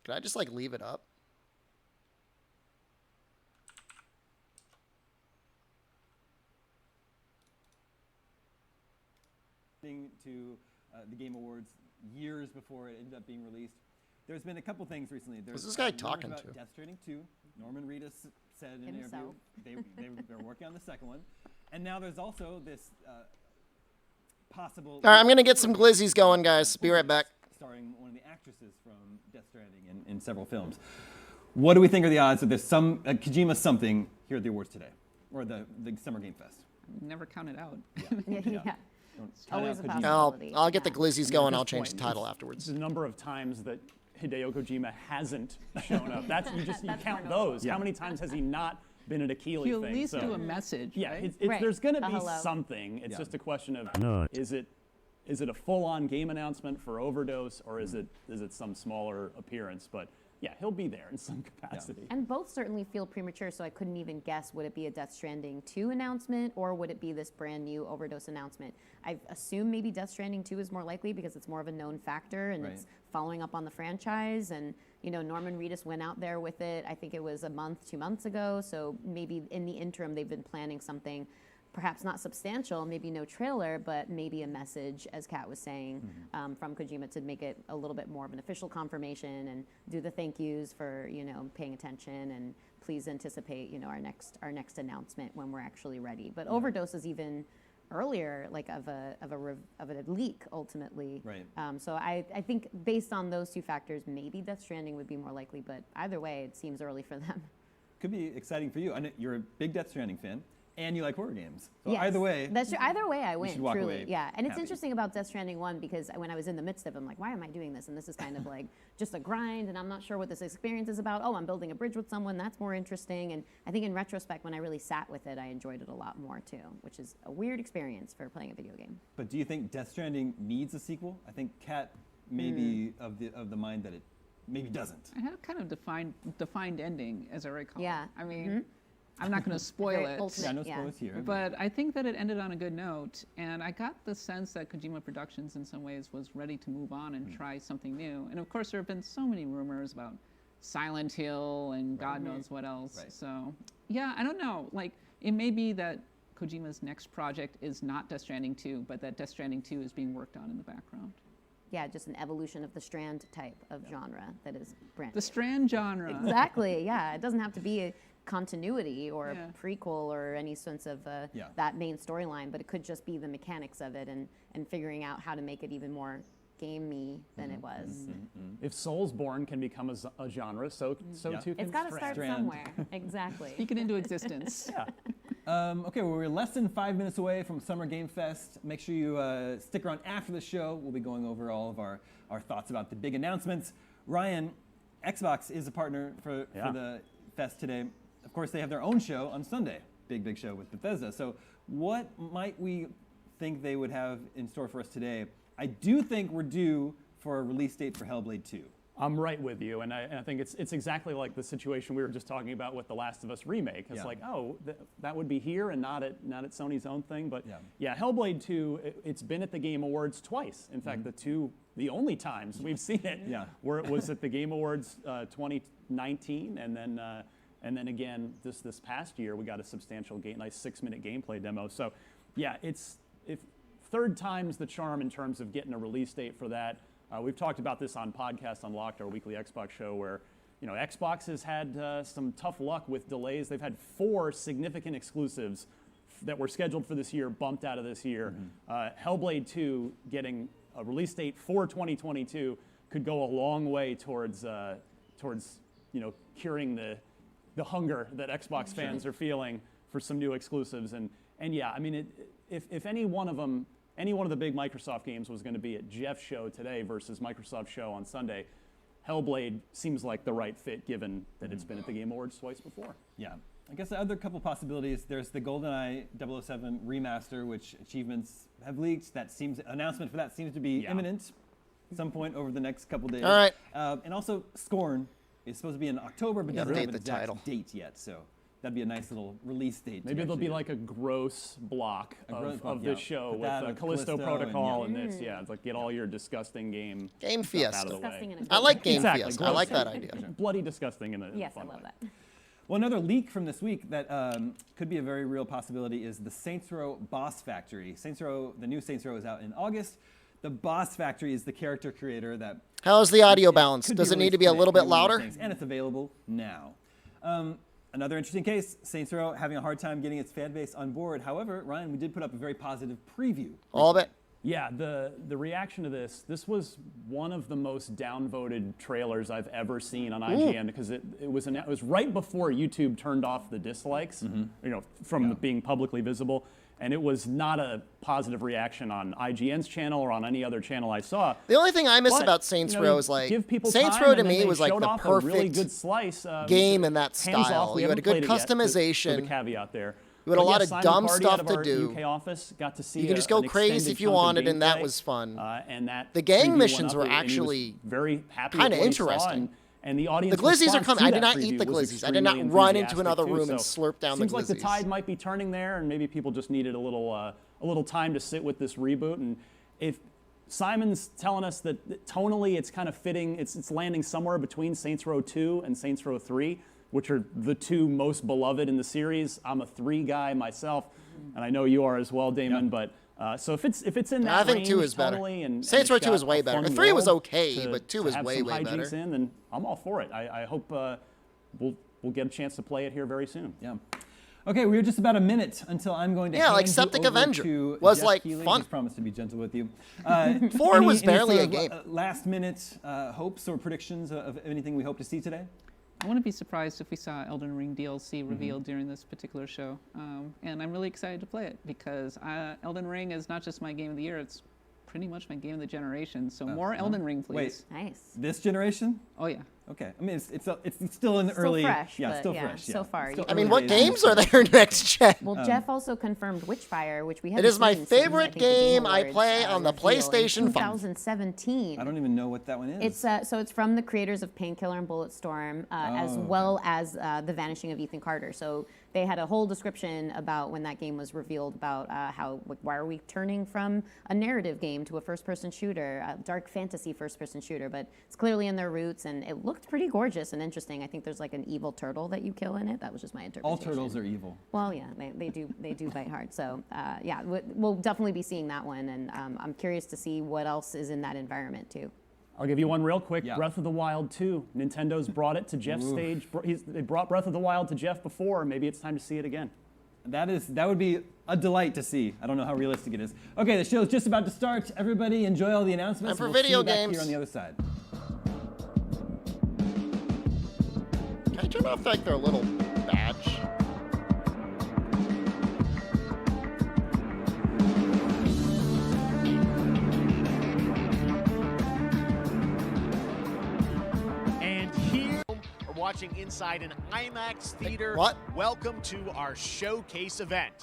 Could I just like leave it up? To the Game Awards years before it ended up being released. There's been a couple things recently. There's Who's this guy talking about to? Death Stranding 2. Norman Reedus said in an interview they're working on the second one. And now there's also this possible... All right, I'm going to get some glizzies going, guys. Be right back. Starring one of the actresses from Death Stranding in several films. What do we think are the odds that there's some Kojima something here at the awards today? Or the Summer Game Fest? Never count it out. Yeah. Always a possibility. I'll get the glizzies going. I'll change the title It's afterwards. the number of times that Hideo Kojima hasn't shown up. You That's count more notable. those. How many times has he not been at a Keeley He'll thing? at least So- do a message. Yeah, right? Right. there's going to A be hello. something. It's Yeah. just a question of is it a full-on game announcement for Overdose, or is it some smaller appearance? But yeah, he'll be there in some capacity. And both certainly feel premature, so I couldn't even guess, would it be a Death Stranding 2 announcement, or would it be this brand new Overdose announcement? I assume maybe Death Stranding 2 is more likely because it's more of a known factor, and it's following up on the franchise. And, you know, Norman Reedus went out there with it, I think it was a month, 2 months ago, so maybe in the interim they've been planning something perhaps not substantial, maybe no trailer, but maybe a message, as Kat was saying, from Kojima to make it a little bit more of an official confirmation and do the thank yous for, you know, paying attention, and please anticipate, you know, our next announcement when we're actually ready. But Overdose is even earlier, like of a leak ultimately. Right. So I think based on those two factors, maybe Death Stranding would be more likely, but either way, it seems early for them. Could be exciting for you. I know you're a big Death Stranding fan, and you like horror games. So Yes, either way, that's true. Either way, I win. should walk Truly, away yeah. And it's happy. interesting about Death Stranding 1 because when I was in the midst of it, I'm like, why am I doing this? And this is kind of like just a grind, and I'm not sure what this experience is about. Oh, I'm building a bridge with someone. That's more interesting. And I think in retrospect, when I really sat with it, I enjoyed it a lot more too, which is a weird experience for playing a video game. But do you think Death Stranding needs a sequel? I think Kat may be of the mind that it maybe doesn't. I had a kind of defined ending, as I recall. Yeah. I mean, I'm not going to spoil Very it. ultimate. Yeah, no Yeah. spoilers here. But I think that it ended on a good note, and I got the sense that Kojima Productions in some ways was ready to move on and try something new. And of course there have been so many rumors about Silent Hill and God knows what else. Right. So yeah, I don't know. Like, it may be that Kojima's next project is not Death Stranding 2, but that Death Stranding 2 is being worked on in the background. Yeah, just an evolution of the Strand type of genre that is brand The new. Strand genre. Exactly, yeah. It doesn't have to be a continuity or Yeah. a prequel or any sense of that main storyline, but it could just be the mechanics of it and figuring out how to make it even more gamey than it was. If Soulsborne can become a genre, so too can It's got to start Strand. somewhere. Exactly. Speak it into existence. Okay, well, we're less than 5 minutes away from Summer Game Fest. Make sure you stick around after the show. We'll be going over all of our thoughts about the big announcements. Ryan, Xbox is a partner for the fest today. Of course, they have their own show on Sunday, big show with Bethesda. So what might we think they would have in store for us today? I do think we're due for a release date for Hellblade 2. I'm right with you, and I think it's exactly like the situation we were just talking about with The Last of Us remake. It's like, oh, that would be here and not at Sony's own thing. But yeah, Hellblade 2, it's been at the Game Awards twice. In fact, the only times we've seen it where it was at the Game Awards 2019, and then again this past year we got a substantial nice 6-minute gameplay demo. So yeah, if third time's the charm in terms of getting a release date for that. We've talked about this on Podcast Unlocked, our weekly Xbox show, where Xbox has had some tough luck with delays. They've had 4 significant exclusives that were scheduled for this year bumped out of this year. Hellblade 2 getting a release date for 2022 could go a long way towards curing the hunger that Xbox fans are feeling for some new exclusives. And yeah, I mean, if any one of the big Microsoft games was going to be at Jeff's show today versus Microsoft's show on Sunday, Hellblade seems like the right fit given that it's been at the Game Awards twice before. Yeah. I guess the other couple possibilities, there's the GoldenEye 007 remaster, which achievements have leaked. Announcement for that seems to be imminent at some point over the next couple days. All right. And also Scorn is supposed to be in October, but doesn't have an update the exact title. date yet. So that'd be a nice little release date. Maybe there'll be like a gross block of this show Put with that the with Callisto Callisto Protocol and, and this. Yeah, it's like get all your disgusting game Game stuff out of Fiesta. the Disgusting way. in a good I like way. Game Exactly. Fiesta. I Gross. like that idea. Bloody disgusting in a Yes, I fun love way. that. Well, another leak from this week that could be a very real possibility is the Saints Row Boss Factory. Saints Row, the new Saints Row is out in August. The Boss Factory is the character creator that How's the audio balance? could Does it need released to be a today, little bit among other louder? things, and it's available now. Another interesting case, Saints Row having a hard time getting its fan base on board. However, Ryan, we did put up a very positive preview. All of it. Yeah, the reaction to this was one of the most downvoted trailers I've ever seen on IGN because it was right before YouTube turned off the dislikes, from being publicly visible, and it was not a positive reaction on IGN's channel or on any other channel I saw. The only thing I miss But, about Saints you know, Row is like give people Saints time, Row and to then me they was like showed the off a really perfect good slice, game in that hands style. off. We You had haven't a good played it yet, customization. with a caveat there. You had a But lot yeah, of Simon dumb Carty stuff out of to our do. UK office got to see You can just go an crazy extended if you chunk of wanted, and that gameplay, was fun. And that The gang preview missions went were up, and he was actually very happy kinda with what he saw, interesting. and the audience The glizzies are response coming. to I did that not eat the preview was glizzies. I did not extremely run into enthusiastic, another too, room and so slurp down the seems like the glizzies. tide might be turning there, and maybe people just needed a little time to sit with this reboot. And if Simon's telling us that tonally it's kind of fitting, it's landing somewhere between Saints Row 2 and Saints Row 3, which are the two most beloved in the series. I'm a 3 guy myself, and I know you are as well, Damon. But so if it's in that I think range 2 is better. tonally and Saints and Row it's 2 is got way a better. fun 3 was world okay, to- but 2 to was have way, some way hijinks better. in, then I'm all for it. I hope we'll get a chance to play it here very soon. Yeah. Okay, we're just about a minute until I'm going to Yeah, hand like you Septic over Avenger to was, Jeff like, Keighley. fun. He's promised to be gentle with you. 4 was barely sort a of, game. last minute hopes or predictions of anything we hope to see today? I wouldn't be surprised if we saw Elden Ring DLC revealed during this particular show. And I'm really excited to play it because Elden Ring is not just my game of the year, it's pretty much my game of the generation. So more Elden Ring, please. Wait, Nice. this generation? Oh, yeah. Okay, I mean it's still in the Still early, fresh, yeah, but still yeah, fresh. so far, Still you I mean, early what days. games are there next gen? Well, Jeff also confirmed Witchfire, which we It haven't is my seen since, I favorite think, the Game game I Awards, play on the reveal in PlayStation 5. 2017. I don't even know what that one is. It's so it's from the creators of Painkiller and Bulletstorm, as well as The Vanishing of Ethan Carter. So they had a whole description about when that game was revealed about how why are we turning from a narrative game to a first-person shooter, a dark fantasy first-person shooter. But it's clearly in their roots, and it looked pretty gorgeous and interesting. I think there's like an evil turtle that you kill in it. That was just my interpretation. All turtles are evil. Well, yeah, they do bite hard. So yeah, we'll definitely be seeing that one, and I'm curious to see what else is in that environment too. I'll give you one real quick. Yeah. Breath of the Wild 2. Nintendo's brought it to Jeff's stage. They brought Breath of the Wild to Jeff before. Maybe it's time to see it again. That would be a delight to see. I don't know how realistic it is. Okay, the show's just about to start. Everybody enjoy all the announcements. And for We'll see video you back games. here on the other side. Can I turn off like their little badge? And here we're watching inside an IMAX theater. What? Welcome to our showcase event.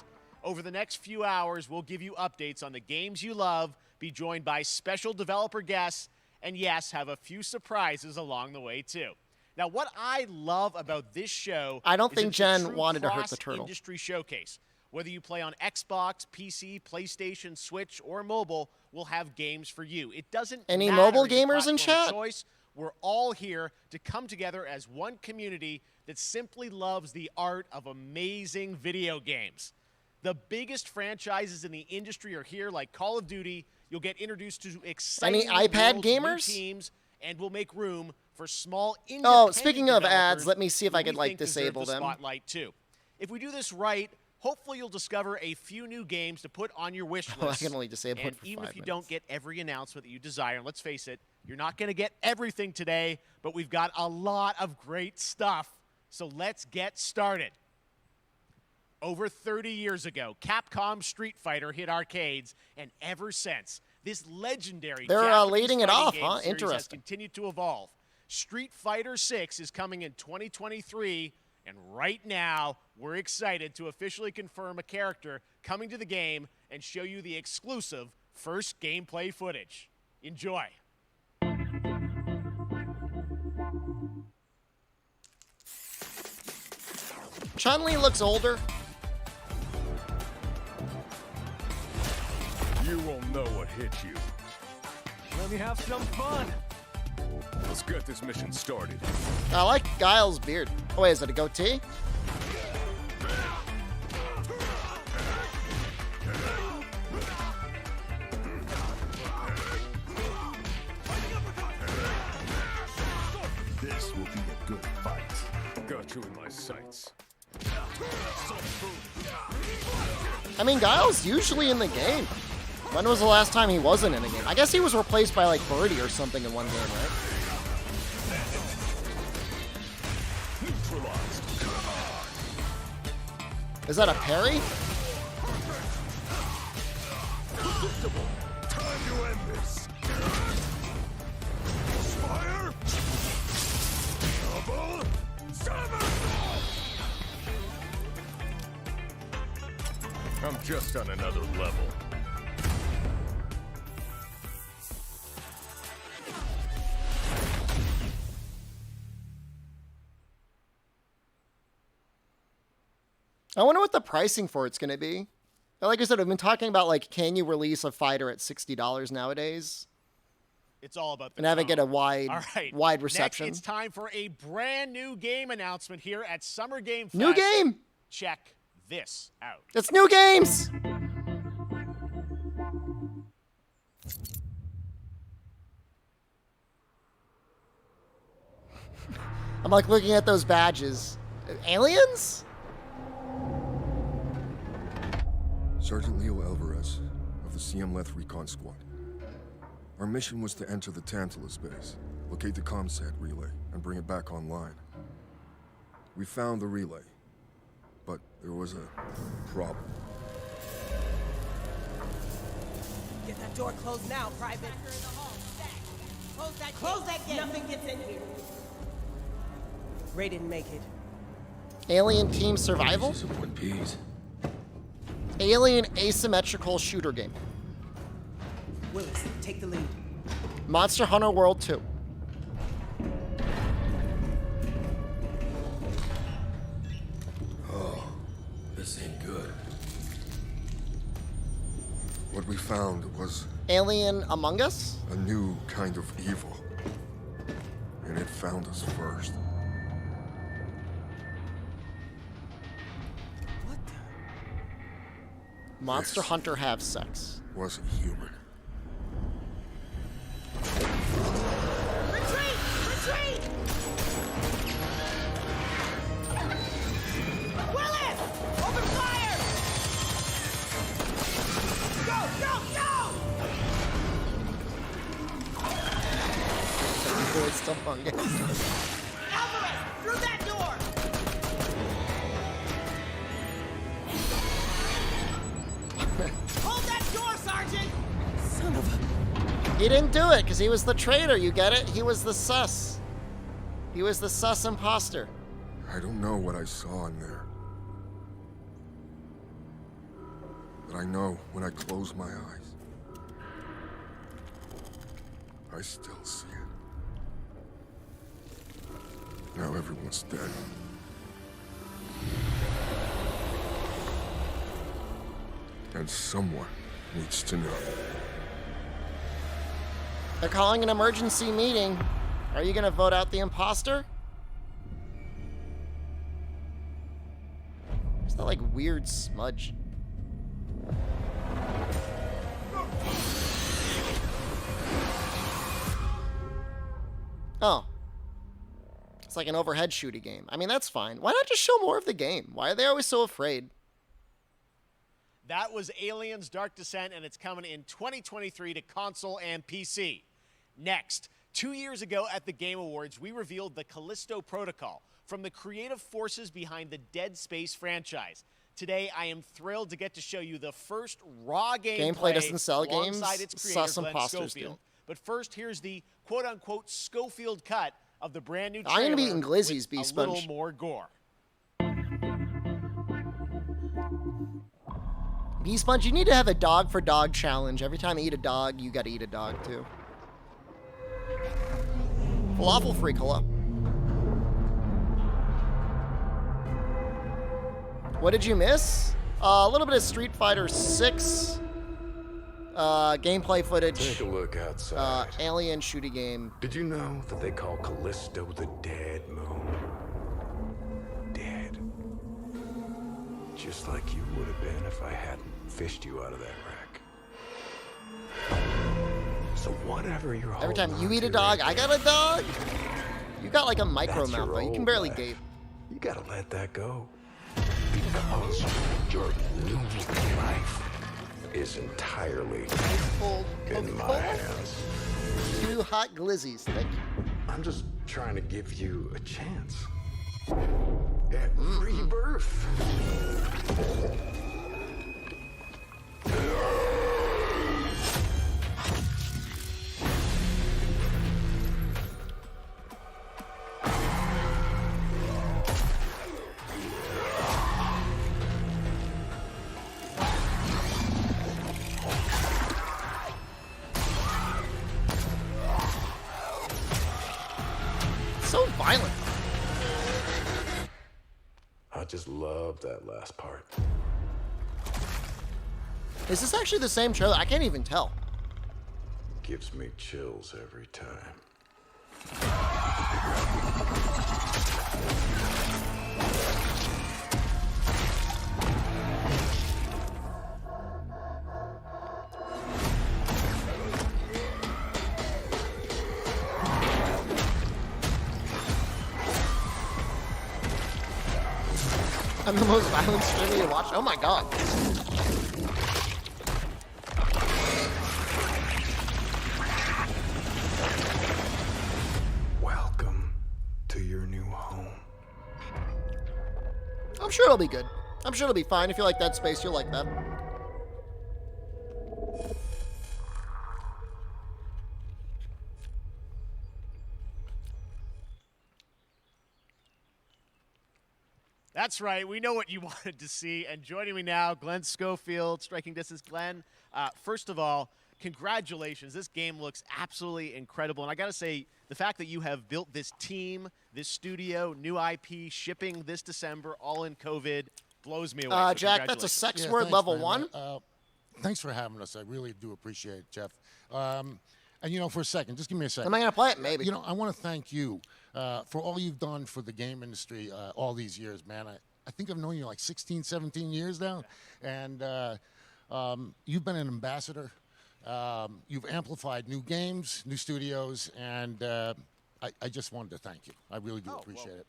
Over the next few hours, we'll give you updates on the games you love, be joined by special developer guests, and yes, have a few surprises along the way too. Now, what I love about this show I don't is think it's a Jen true wanted to hurt the turtle. cross-industry showcase. Whether you play on Xbox, PC, PlayStation, Switch, or mobile, we'll have games for you. It doesn't Any matter mobile the gamers in platform of chat? choice. We're all here to come together as one community that simply loves the art of amazing video games. The biggest franchises in the industry are here, like Call of Duty. You'll get introduced to exciting new iPad worlds, new gamers? teams, and we'll make room for small independent Oh, speaking of ads, developers let me see if I who could we like think deserve disable the them. spotlight too. If we do this right, hopefully you'll discover a few new games to put on your wish Oh, I list. can only disable it and for even 5 if you minutes. don't get every announcement that you desire, and let's face it, you're not going to get everything today, but we've got a lot of great stuff. So let's get started. Over 30 years ago, Capcom Street Fighter hit arcades, and ever since, this legendary They're, Japanese leading it fighting off, game huh? series has Interesting. continued to evolve. Street Fighter 6 is coming in 2023, and right now, we're excited to officially confirm a character coming to the game and show you the exclusive first gameplay footage. Enjoy. Chun-Li looks older. You won't know what hit you. Let me have some fun. Let's get this mission started. I like Guile's beard. Oh, wait, is it a goatee? This will be a good fight. Got you in my sights. I mean, Guile's usually in the game. When was the last time he wasn't in a game? I guess he was replaced by, like, Birdie or something in one game, right? Is that a parry? Time to end this. Fire. Double. Seven. I'm just on another level. I wonder what the pricing for it's going to be. Like I said, I've been talking about, like, can you release a fighter at $60 nowadays? It's all about the And have it get a tone. wide, All right. wide reception. Next, it's time for a brand new game announcement here at Summer Game Fest. New game! Check this out. It's new games! I'm like looking at those badges. Aliens? Sergeant Leo Alvarez of the CM Leth Recon Squad. Our mission was to enter the Tantalus base, locate the ComSat relay, and bring it back online. We found the relay, but there was a problem. Get that door closed now, Private. Close that gate. Nothing gets in here. Ray didn't make it. Alien Team Survival? Disappoint peas. Alien asymmetrical shooter game. Willis, take the lead. Monster Hunter World 2. This ain't good. What we found was Alien Among Us? a new kind of evil. And it found us first. What the? Monster Hunter Have Sex. Wasn't human. Retreat! Retreat! Willis! Open fire! Go! Go! Go! Boys Among Us. Alvarez! Through that door! Hold that door, Sergeant! Son of a... He didn't do it because he was the traitor, you get it? He was the sus. He was the sus imposter. I don't know what I saw in there. But I know when I close my eyes, I still see it. Now everyone's dead. And someone needs to know. They're calling an emergency meeting. Are you gonna vote out the imposter? Is that like weird smudge? Oh. It's like an overhead shooty game. I mean, that's fine. Why not just show more of the game? Why are they always so afraid? That was Aliens Dark Descent, and it's coming in 2023 to console and PC. Next, 2 years ago at the Game Awards, we revealed the Callisto Protocol from the creative forces behind the Dead Space franchise. Today, I am thrilled to get to show you the first raw gameplay doesn't sell alongside games. its creator, Sus Glenn imposters Schofield. do. But first, here's the quote-unquote Schofield cut of the brand new I'm trailer gonna be eating Glizzy's, with B-Sponge. a little more gore. B-Sponge, you need to have a dog for dog challenge. Every time you eat a dog, you gotta eat a dog too. Falafel freak, hello. What did you miss? A little bit of Street Fighter 6 gameplay footage. Take a look outside. Alien shooty game. Did you know that they call Callisto the dead moon? Dead. Just like you would have been if I hadn't fished you out of that wreck. So whatever you're Every time holding you on eat a to dog, right I got a dog. You got like a micro That's mouth, your though. You can old barely life. gape. You gotta let that go. Because your new life is entirely Cold in my Coca-Cola. hands. 2 hot glizzies. Thank you. I'm just trying to give you a chance at rebirth. So violent. I just love that last part. Is this actually the same trailer? I can't even tell. Gives me chills every time. I'm the most violent streamer you watch. Oh my god. Welcome to your new home. I'm sure it'll be good. I'm sure it'll be fine. If you like that space, you'll like that. That's right. We know what you wanted to see. And joining me now, Glenn Schofield, Striking Distance. Glenn, first of all, congratulations. This game looks absolutely incredible. And I got to say, the fact that you have built this team, this studio, new IP, shipping this December, all in COVID, blows me away. So Jack, that's a congratulations. sex word thanks, level man. 1. Thanks for having us. I really do appreciate it, Jeff. And, you know, for a second, just give me a second. Am I going to play it? Maybe. You know, I want to thank you for all you've done for the game industry all these years, man. I think I've known you like 16, 17 years now. And you've been an ambassador. You've amplified new games, new studios, and I just wanted to thank you. I really do appreciate it.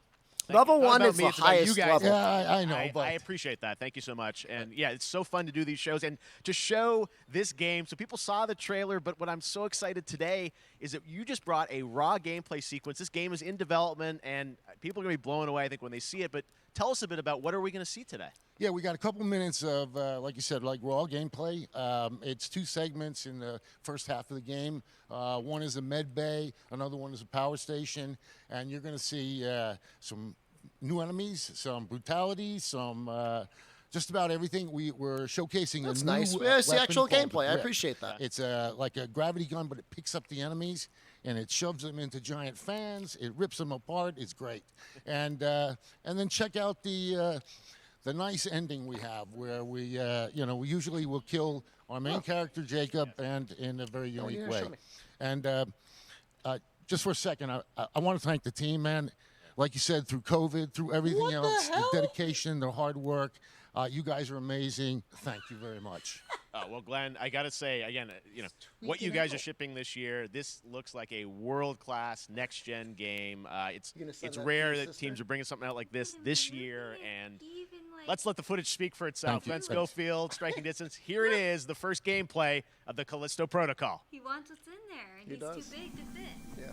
Level Not 1 about is me, the it's about you highest guys. level. Yeah, I know. I but appreciate that. Thank you so much. And yeah, it's so fun to do these shows and to show this game. So people saw the trailer, but what I'm so excited today is that you just brought a raw gameplay sequence. This game is in development, and people are going to be blown away, I think, when they see it. But tell us a bit about what are we going to see today? Yeah, we got a couple minutes of, like you said, like raw gameplay. It's 2 segments in the first half of the game. One is a med bay, another one is a power station, and you're going to see some new enemies, some brutality, some just about everything. We're showcasing That's a new nice. Yeah, it's the weapon actual called the gameplay. I grip. appreciate that. It's like a gravity gun, but it picks up the enemies and it shoves them into giant fans. It rips them apart. It's great. And then check out the nice ending we have, where we you know, we usually will kill our main character Jacob, and in a very unique way. And just for a second, I want to thank the team, man. Like you said, through COVID, through everything else, the dedication, their hard work. You guys are amazing. Thank you very much. Well, Glenn, I got to say, again, you know, what you guys are shipping this year, this looks like a world-class, next-gen game. It's rare that teams are bringing something out like this year, and let's let the footage speak for itself. Glenn Schofield, Striking Distance. Here it is, the first gameplay of the Callisto Protocol. He wants what's in there, and he's too big to fit. Yeah.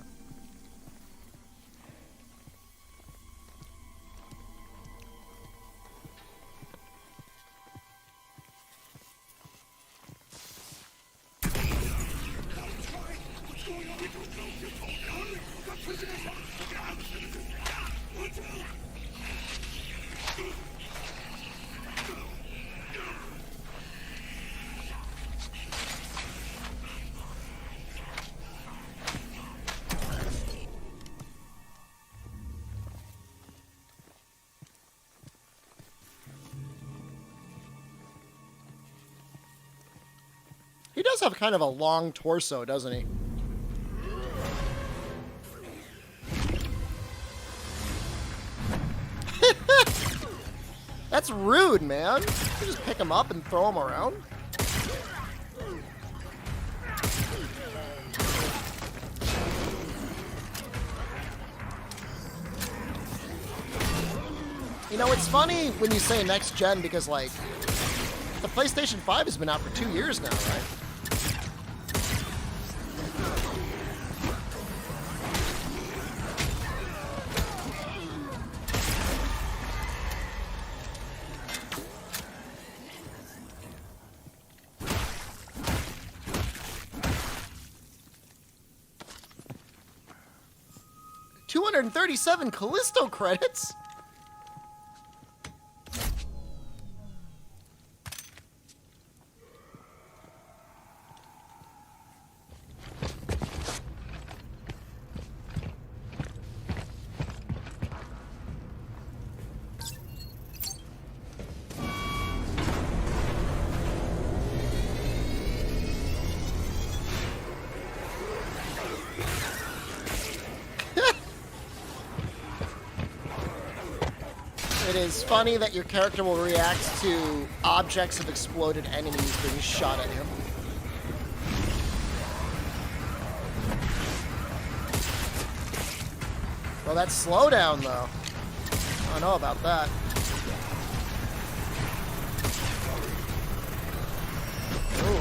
He does have kind of a long torso, doesn't he? That's rude, man. You just pick him up and throw him around. You know, it's funny when you say next gen because, like, the PlayStation 5 has been out for 2 years now, right? $237 Callisto credits? It is funny that your character will react to objects of exploded enemies being shot at him. Well, that's slowdown, though. I don't know about that. Ooh.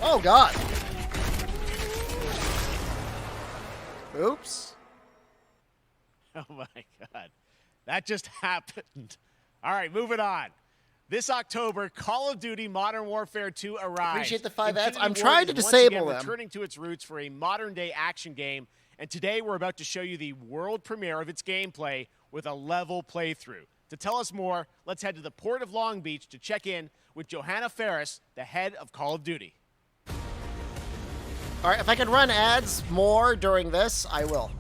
Oh, God. Oops. Oh my God. That just happened. All right, moving on. This October, Call of Duty Modern Warfare 2 arrives. Appreciate the 5 ads. I'm Infinity trying Ward to is once disable again them. returning to its roots for a modern-day action game, and today we're about to show you the world premiere of its gameplay with a level playthrough. To tell us more, let's head to the port of Long Beach to check in with Johanna Ferris, the head of Call of Duty. All right, if I can run ads more during this, I will.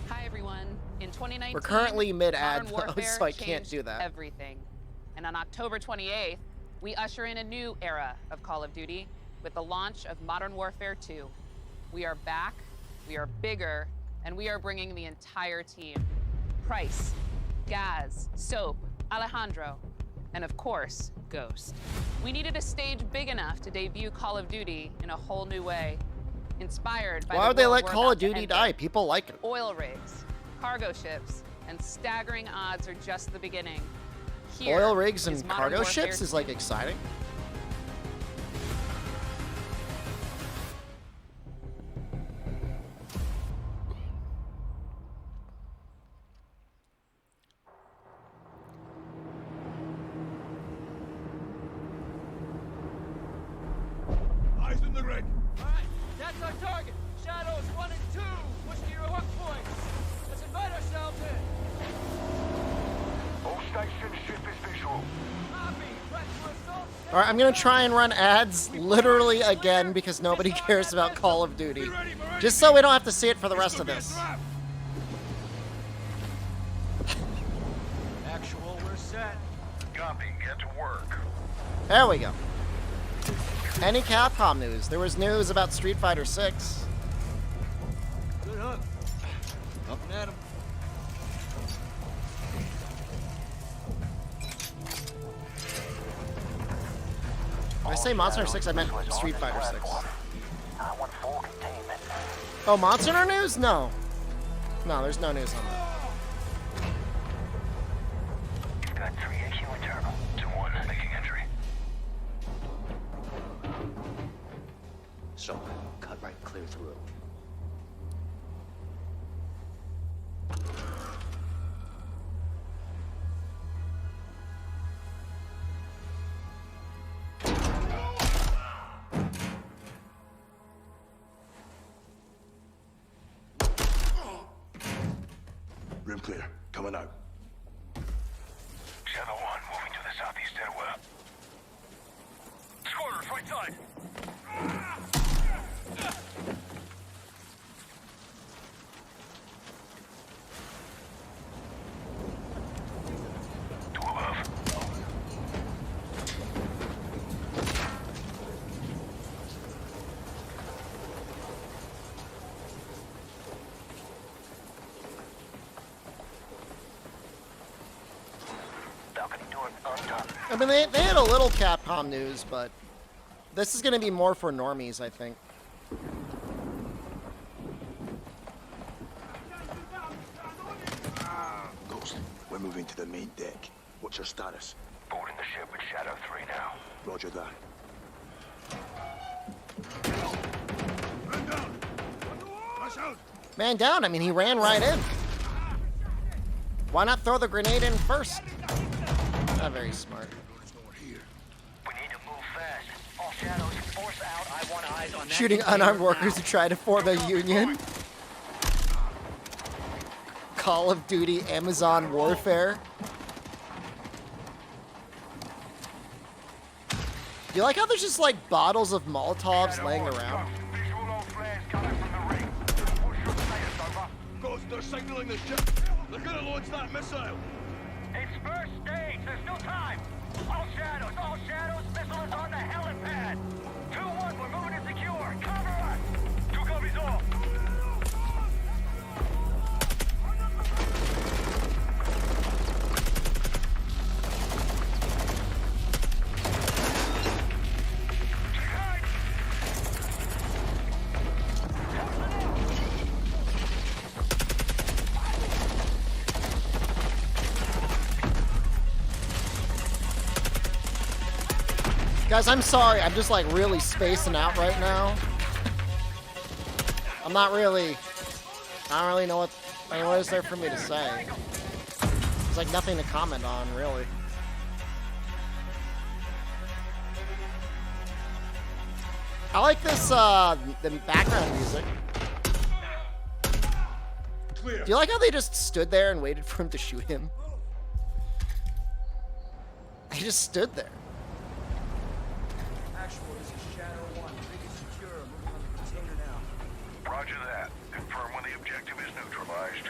Hi everyone. In 2019, We're currently mid-ad, Modern though, Warfare so I can't changed do that. Everything. And on October 28th, we usher in a new era of Call of Duty with the launch of Modern Warfare 2. We are back, we are bigger, and we are bringing the entire team. Price, Gaz, Soap, Alejandro, and of course, Ghost. We needed a stage big enough to debut Call of Duty in a whole new way. Inspired by Why the would they world let we're Call about of to Duty enter. die? People like it. Oil rigs, cargo ships, and staggering odds are just the beginning. Here Oil rigs is and Modern cargo Warfare ships is 2. like exciting. Eyes in the rig. All right, that's our target. Shadows 1 and 2. Push to your hook points. Let's invite ourselves in. All station ship is visual. Copy. Press for assault. All right, I'm going to try and run ads literally again because nobody cares about Call of Duty. Just so we don't have to see it for the rest of this. Actual, we're set. Copy. Get to work. There we go. Any Capcom news? There was news about Street Fighter 6. Good hook. Up and at him. When I say Monster Hunter 6, I meant Street Fighter 6. Oh, Monster Hunter news? No. No, there's no news on that. You've got 3 AQ internal. 2-1 making entry. So, cut right clear through. Rim clear. Coming out. Shadow 1 moving to the southeast stairwell. Squatters, right side. Two above. I mean, they had a little Capcom news, but this is going to be more for normies, I think. Ghost, we're moving to the main deck. What's your status? Boarding the ship with Shadow 3 now. Roger that. Man down. I mean, he ran right in. Why not throw the grenade in first? Not very smart. We need to move fast. All Shadows, force out. I want eyes on that. Shooting unarmed workers who try to form a union. Call of Duty Amazon Warfare. You like how there's just like bottles of Molotovs laying around? Ghost, they're signaling the ship. They're gonna launch that missile. It's first stage. There's no time. All Shadows. Missile is on the helipad. 2-1, we're moving to secure. Cover us. 2 copies all. Guys, I'm sorry. I'm just like really spacing out right now. I don't really know what is there for me to say. There's like nothing to comment on, really. I like this, the background music. Clear. Do you like how they just stood there and waited for him to shoot him? They just stood there. Actual, this is Shadow 1. Rig is secure. Moving on the container now. Roger that. Confirm when the objective is neutralized.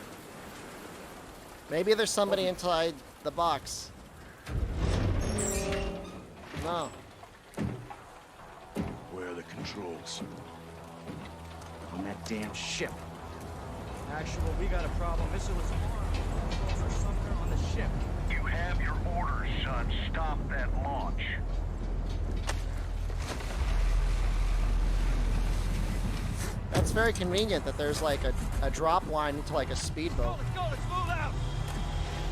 Maybe there's somebody inside the box. No. Where are the controls? On that damn ship. Actual, we got a problem. Missile is armed. Controls are somewhere on the ship. You have your orders, son. Stop that launch. That's very convenient that there's like a drop line to like a speedboat. Let's go, let's move out.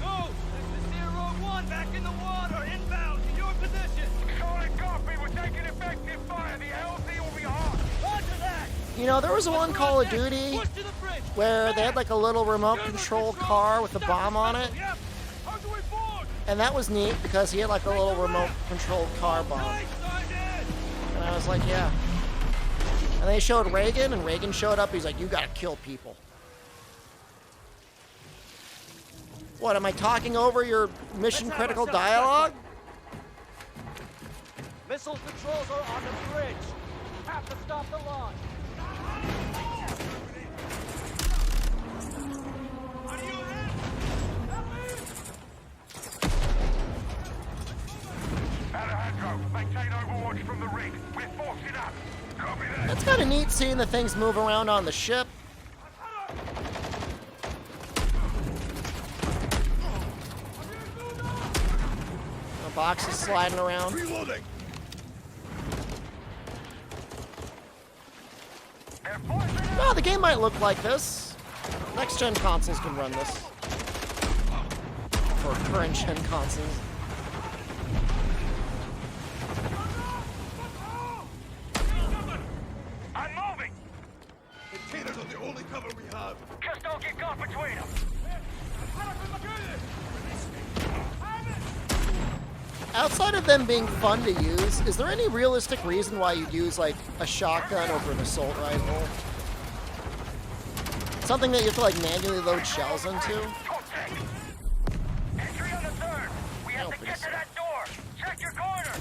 Go! This is Zero 1 back in the water, inbound to your position. Solid copy. We're taking effective fire. The LZ will be hot. Roger that. You know, there was one Call of Duty Push to the bridge. where they had like a little remote control car with a bomb on it. Yep. How do we board? And that was neat because he had like a little remote controlled car bomb. Nice, Sergeant. And I was like, yeah. And they showed Reagan, and Reagan showed up. He's like, you gotta kill people. What, am I talking over your mission critical dialogue? Missile controls are on the bridge. Have to stop the launch. Alejandro, maintain overwatch from the rig. We're forcing up. Copy that. It's kind of neat seeing the things move around on the ship. The box is sliding around. Reloading. Oh, the game might look like this. Next-gen consoles can run this. Or current-gen consoles. I'm moving. Containers are the only cover we have. Just don't get caught between them. Outside of them being fun to use, is there any realistic reason why you'd use like a shotgun over an assault rifle? Something that you have to like manually load shells into? Entry on the third. We have to get to that door. Check your corner.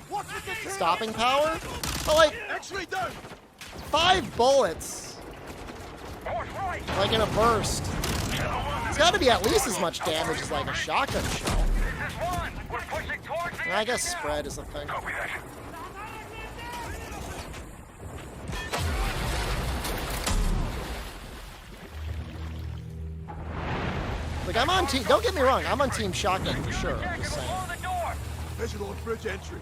What's with the Stopping power? But like, X-ray down. 5 bullets. Like in a burst. It's gotta be at least as much damage as like a shotgun shell. And I guess spread is the thing. The Like, I'm on team. Don't get me wrong. I'm on Team Shotgun for sure. I'm just saying. Visual on bridge entry.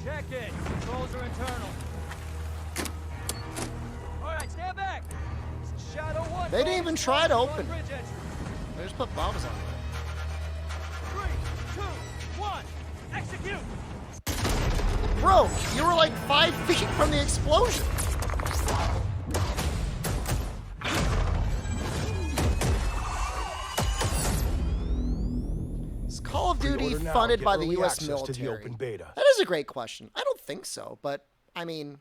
Check it. Controls are internal. All right, stand back. Shadow 1. They didn't even try to open. Bridge entry. They just put bombs on 3, 2, 1. Execute. it. Bro, you were like 5 feet from the explosion. Is Call of Duty Pre-order now. funded Get by the early U.S. access military? to the open beta. That is a great question. I don't think so, but I mean,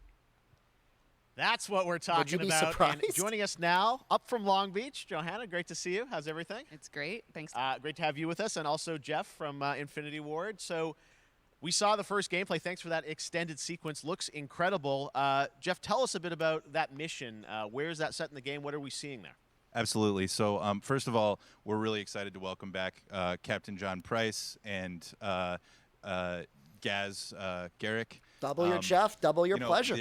That's what we're talking you be about. surprised? And joining us now, up from Long Beach, Johanna, great to see you. How's everything? It's great. Thanks. Great to have you with us, and also Jeff from Infinity Ward. So we saw the first gameplay. Thanks for that extended sequence. Looks incredible. Jeff, tell us a bit about that mission. Where is that set in the game? What are we seeing there? Absolutely. So first of all, we're really excited to welcome back Captain John Price and Gaz Garrick. Double your Jeff, double your you know, pleasure.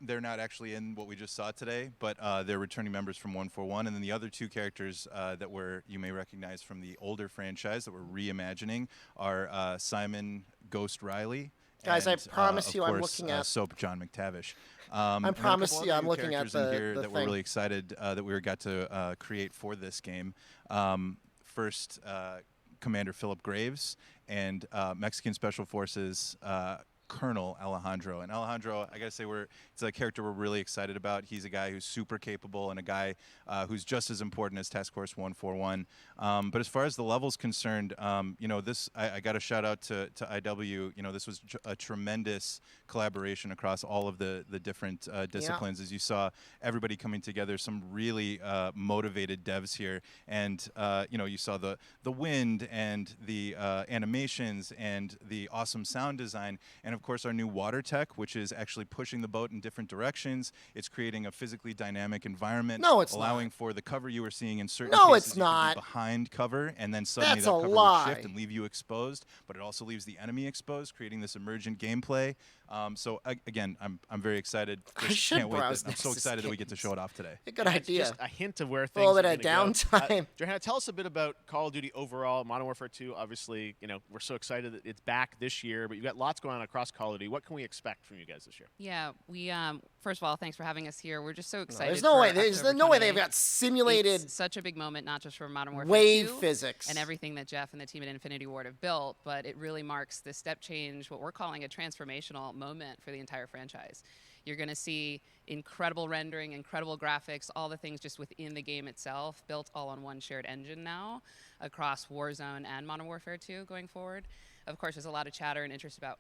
They're not actually in what we just saw today, but they're returning members from 141, and then the other two characters that you may recognize from the older franchise that we're reimagining are Simon Ghost Riley. Guys, and, I promise of you, course, I'm looking at. Soap John McTavish. I promise you, I'm looking at the that thing. we're really excited that we got to create for this game. First, Commander Philip Graves and Mexican Special Forces Colonel Alejandro. And Alejandro, I gotta say, it's a character we're really excited about. He's a guy who's super capable and a guy who's just as important as Task Force 141. But as far as the level's concerned, I got to shout out to IW. This was a tremendous collaboration across all of the different disciplines. As you saw, everybody coming together, some really motivated devs here. And, you saw the wind and the animations and the awesome sound design. And of course, our new water tech, which is actually pushing the boat in different directions. It's creating a physically dynamic environment. No, it's allowing not. for the cover you were seeing in certain No, cases. it's You could be not. behind cover, and then suddenly That's that a cover lie. will shift and leave you exposed. But it also leaves the enemy exposed, creating this emergent gameplay. Again, I'm very excited. I Just should can't wait. browse I'm so Nexus excited that we get to games. show it off today. A good idea. Just a hint of where A things little are bit of gonna go. downtime. Johanna, tell us a bit about Call of Duty overall. Modern Warfare 2, obviously, we're so excited that it's back this year, but you've got lots going on across Call of Duty. What can we expect from you guys this year? Yeah, we first of all, thanks for having us here. We're just so excited. There's no way. There's October no way 28th. they've got simulated. It's such a big moment, not just for Modern Warfare wave 2 physics and everything that Jeff and the team at Infinity Ward have built, but it really marks the step change, what we're calling a transformational moment for the entire franchise. You're going to see incredible rendering, incredible graphics, all the things just within the game itself, built all on one shared engine now across Warzone and Modern Warfare 2 going forward. Of course, there's a lot of chatter and interest about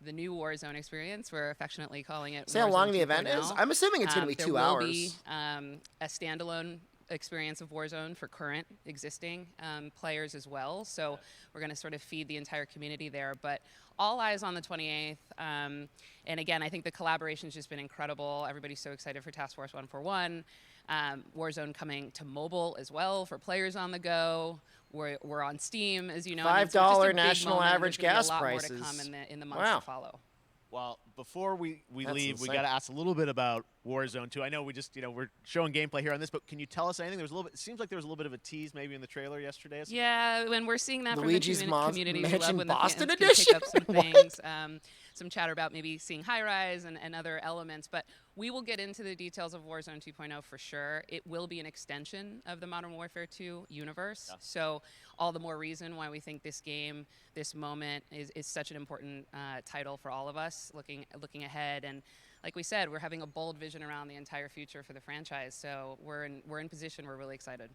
the new Warzone experience. We're affectionately calling it See how Warzone long the event 2.0. is? I'm assuming it's going to be 2 hours. There will be a standalone experience of Warzone for current existing players as well. So we're going to sort of feed the entire community there. But all eyes on the 28th. And again, I think the collaboration's just been incredible. Everybody's so excited for Task Force 141. Warzone coming to mobile as well for players on the go. We're on Steam, as you know. $5 national average gas There's gonna be a lot prices. more to come in the months to follow. Well, before we That's leave, insane. we got to ask a little bit about Warzone 2. I know we just, we're showing gameplay here on this, but can you tell us anything? There was a little bit. It seems like there was a little bit of a tease maybe in the trailer yesterday. Yeah, when we're seeing that Luigi's from the community, we love Mansion when the Boston fans can pick up some Edition? things. Some chatter about maybe seeing high rise and other elements, but we will get into the details of Warzone 2.0 for sure. It will be an extension of the Modern Warfare 2 universe, so all the more reason why we think this game, this moment, is such an important title for all of us looking ahead. And like we said, we're having a bold vision around the entire future for the franchise, so we're in position. We're really excited.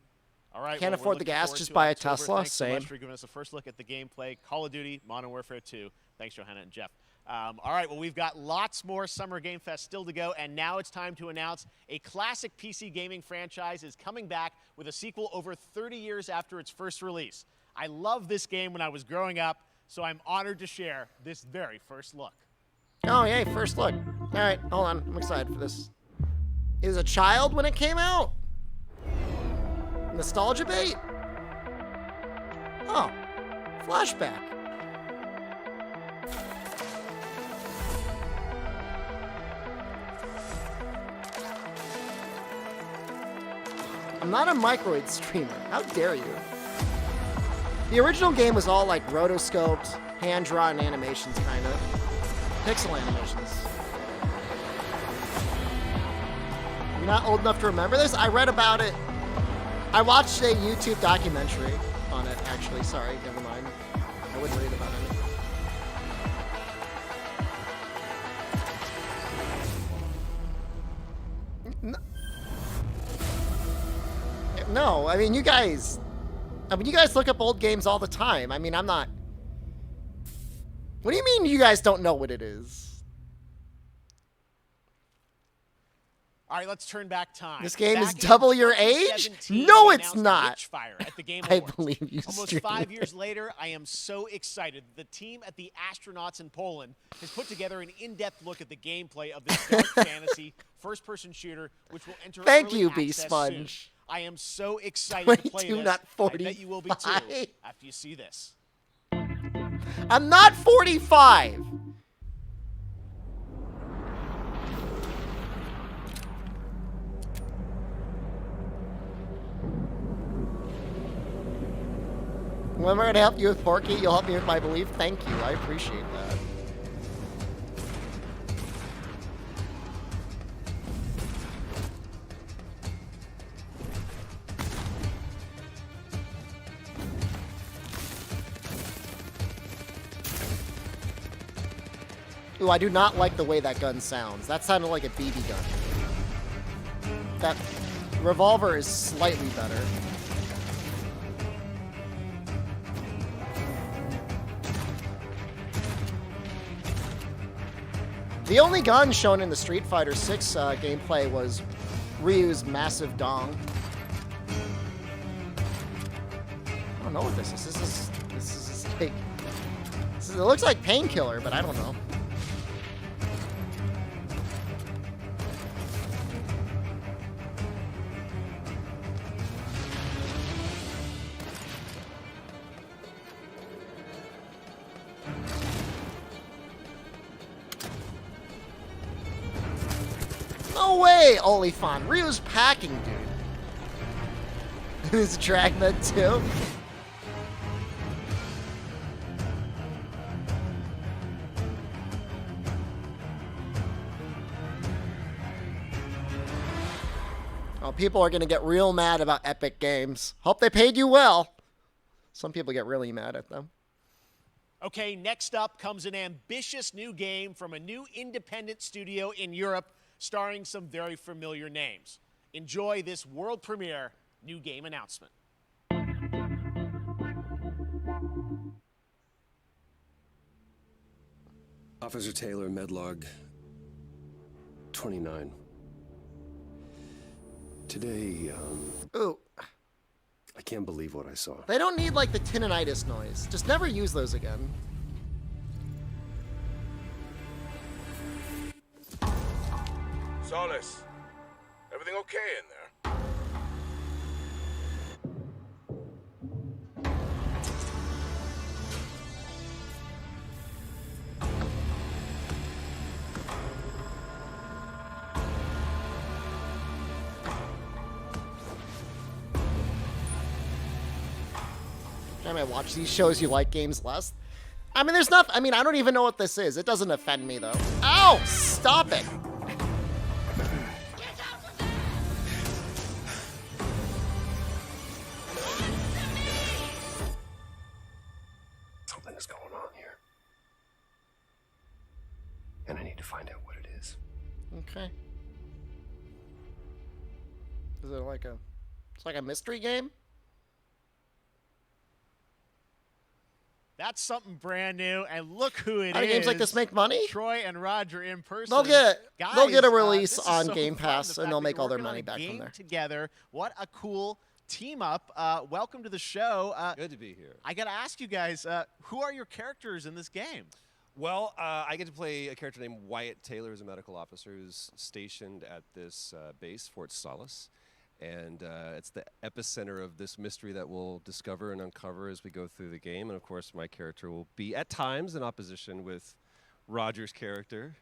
All right. Can't well, afford we're the looking gas, forward just to buy a October. Tesla. Thanks so much Same. for giving us a first look at the gameplay. Call of Duty, Modern Warfare 2. Thanks, Johanna and Jeff. All right, well, we've got lots more Summer Game Fest still to go, and now it's time to announce a classic PC gaming franchise is coming back with a sequel over 30 years after its first release. I loved this game when I was growing up, so I'm honored to share this very first look. Oh, yay, first look. All right, hold on. I'm excited for this. It was a child when it came out? Nostalgia bait? Oh, flashback. I'm not a microwave streamer. How dare you? The original game was all like rotoscoped, hand-drawn animations, kind of. Pixel animations. You're not old enough to remember this? I read about it. I watched a YouTube documentary on it, actually. Sorry, never mind. I wouldn't read about it. No, I mean, you guys look up old games all the time. I mean, I'm not... What do you mean you guys don't know what it is? All right, let's turn back time. This game is Back double in your age? 2017, No, we it's announced not. Witchfire at the Game I Awards. believe you, Almost streamer. 5 years later, I am so excited. The team at the Astronauts in Poland has put together an in-depth look at the gameplay of this dark fantasy first-person shooter, which will enter Thank early you, access B-Sponge. soon. I am so excited to play 22, this. not I bet you will be too 45. after you see this. I'm not 45. When we're going to help you with Porky, you'll help me with my belief? Thank you. I appreciate that. Ooh, I do not like the way that gun sounds. That sounded like a BB gun. That revolver is slightly better. The only gun shown in the Street Fighter 6 gameplay was Ryu's massive dong. I don't know what this is. This is like... it looks like Painkiller, but I don't know. No way, Olifant. Ryu's packing, dude. Who's Dragnet too? Oh, people are gonna get real mad about Epic Games. Hope they paid you well. Some people get really mad at them. Okay, next up comes an ambitious new game from a new independent studio in Europe, starring some very familiar names. Enjoy this world premiere new game announcement. Officer Taylor, Medlog 29. Today, Ooh. I can't believe what I saw. They don't need, like, the tinnitus noise. Just never use those again. Solace, everything okay in there? Time I watch these shows, you like games less. I mean, there's not. I mean, I don't even know what this is. It doesn't offend me though. Ow! Stop it! Something's going on here. And I need to find out what it is. Okay. Is it like a? It's like a mystery game. That's something brand new, and look who it is. How do games like this make money? Troy and Roger in person. They'll get a Guys, release this is on so Game fun, Pass, the and fact they'll that make you're all their working on money a back from game there. Together, what a cool team up! Welcome to the show. Good to be here. I got to ask you guys, who are your characters in this game? Well, I get to play a character named Wyatt Taylor, who's a medical officer who's stationed at this base, Fort Solace. And it's the epicenter of this mystery that we'll discover and uncover as we go through the game. And of course, my character will be at times in opposition with Roger's character.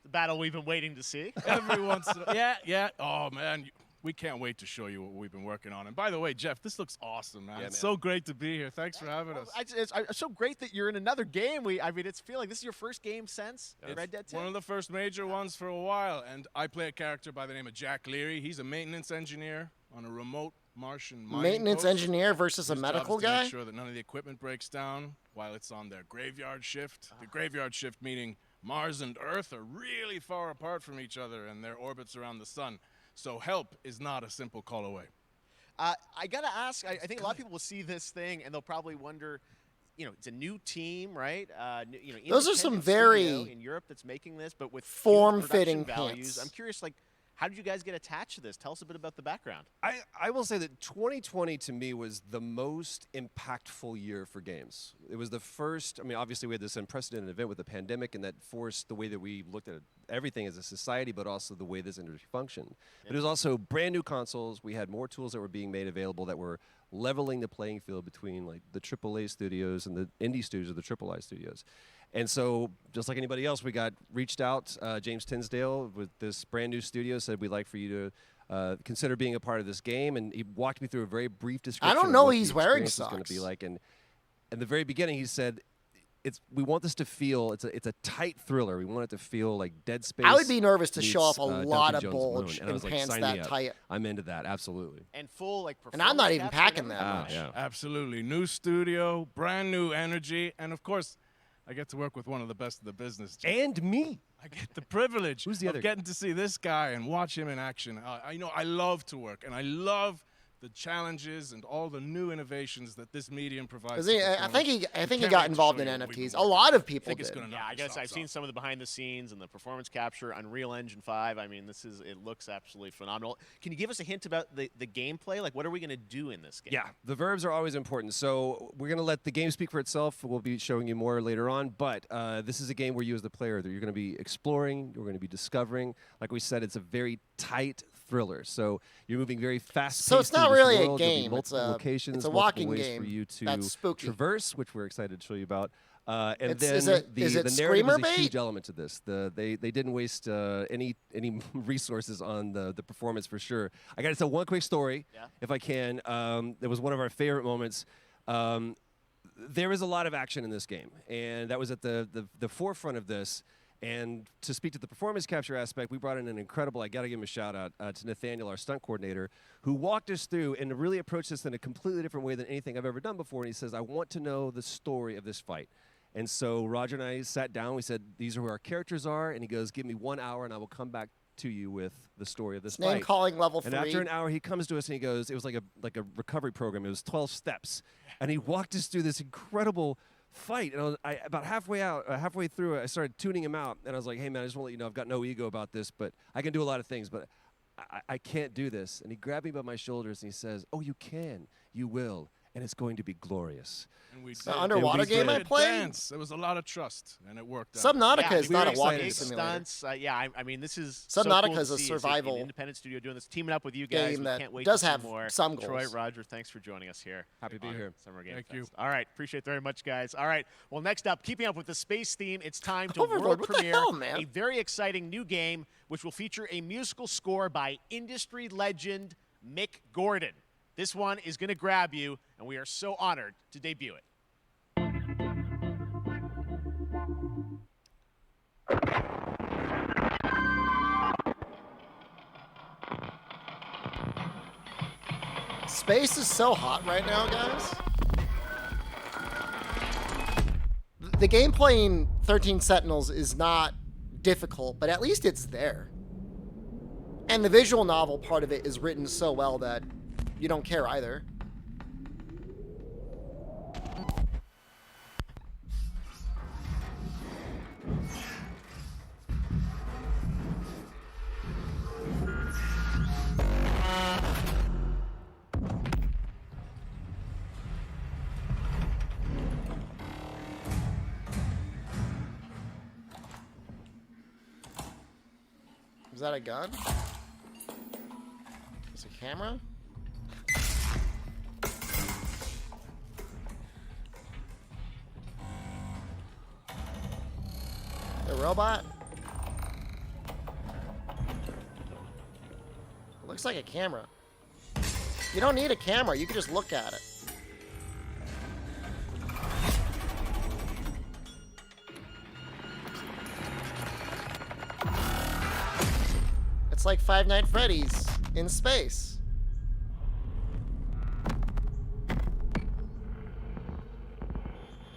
The battle we've been waiting to see. Every once in a, yeah. Oh man, we can't wait to show you what we've been working on. And by the way, Jeff, this looks awesome, man. Yeah, It's man. so great to be here. Thanks for having us. It's so great that you're in another game. I mean, it's feeling this is your first game since Red Dead 2. One of the first major ones for a while. And I play a character by the name of Jack Leary. He's a maintenance engineer on a remote Martian mining Maintenance post. engineer versus a His job medical is to guy? make sure that none of the equipment breaks down while it's on their graveyard shift. The graveyard shift meaning Mars and Earth are really far apart from each other and their orbits around the sun. So help is not a simple call away. I got to ask, I think a lot of people will see this thing and they'll probably wonder, it's a new team, right? Those are some independent very studio in Europe that's making this, but with huge form-fitting production values. pants. I'm curious, how did you guys get attached to this? Tell us a bit about the background. I will say that 2020 to me was the most impactful year for games. It was the first, obviously we had this unprecedented event with the pandemic and that forced the way that we looked at everything as a society, but also the way this industry functioned. But it was also brand new consoles. We had more tools that were being made available that were leveling the playing field between like the AAA studios and the indie studios or the AAA studios. And so, just like anybody else, we got reached out. James Tinsdale with this brand new studio said we'd like for you to consider being a part of this game, and he walked me through a very brief description. I don't know of what he's the wearing experience was going socks. to be like. And in the very beginning, he said, we want this to feel it's a tight thriller. We want it to feel like Dead Space. I would be nervous to show meets, off a Duncan lot of Jones' bulge Moon. And I was in like, pants sign that me up. tight. I'm into that, absolutely. And full And I'm not even performance packing caps that and much. Yeah. Absolutely. New studio, brand new energy, and of course, I get to work with one of the best of the business. And me. I get the privilege Who's the of other getting to see this guy and watch him in action. I love to work, and I love the challenges and all the new innovations that this medium provides. I think he got involved in NFTs. A lot of people did. Yeah, I guess I've seen some of the behind the scenes and the performance capture, Unreal Engine 5. I mean, it looks absolutely phenomenal. Can you give us a hint about the gameplay? Like, what are we going to do in this game? Yeah, the verbs are always important. So we're going to let the game speak for itself. We'll be showing you more later on. But this is a game where you as the player, you're going to be exploring, you're going to be discovering. Like we said, it's a very tight thriller. So you're moving very fast. So it's not really a game. It's a locations, walking ways game for you to that's spooky. traverse, which we're excited to show you about. And Is then it the narrative screamer is a huge bait? element to this. They didn't waste any resources on the performance for sure. I got to tell one quick story, if I can. It was one of our favorite moments. There is a lot of action in this game, and that was at the forefront of this. And to speak to the performance capture aspect, we brought in an incredible, I got to give him a shout out to Nathaniel, our stunt coordinator, who walked us through and really approached this in a completely different way than anything I've ever done before. And he says, I want to know the story of this fight. And so Roger and I sat down. We said, these are who our characters are. And he goes, give me 1 hour and I will come back to you with the story of this fight. Name calling level 3. And after an hour, he comes to us and he goes, it was like a recovery program. It was 12 steps. And he walked us through this incredible fight. And about halfway through it, I started tuning him out. And I was like, hey, man, I just want to let you know I've got no ego about this, but I can do a lot of things, but I can't do this. And he grabbed me by my shoulders and he says, oh, you can. You will. And it's going to be glorious. And we The underwater game I played? There was a lot of trust, and it worked out. Subnautica is not a walking big simulator. stunts. I mean, this is Subnautica so cool is to a see. survival It's an independent studio doing this, teaming up with you guys. game We that can't wait does to see have more. some Troy, goals. Roger, thanks for joining us here. Happy to be on here. Summer Game Thank Fest. you. All right, appreciate it very much, guys. All right, well, next up, keeping up with the space theme, it's time to Overlord, world what the premiere hell, man? a very exciting new game, which will feature a musical score by industry legend Mick Gordon. This one is going to grab you, and we are so honored to debut it. Space is so hot right now, guys. The gameplay in 13 Sentinels is not difficult, but at least it's there. And the visual novel part of it is written so well that you don't care either. Is that a gun? Is it a camera? A robot? It Looks like a camera. You don't need a camera. You can just look at it. It's like Five Nights at Freddy's in space.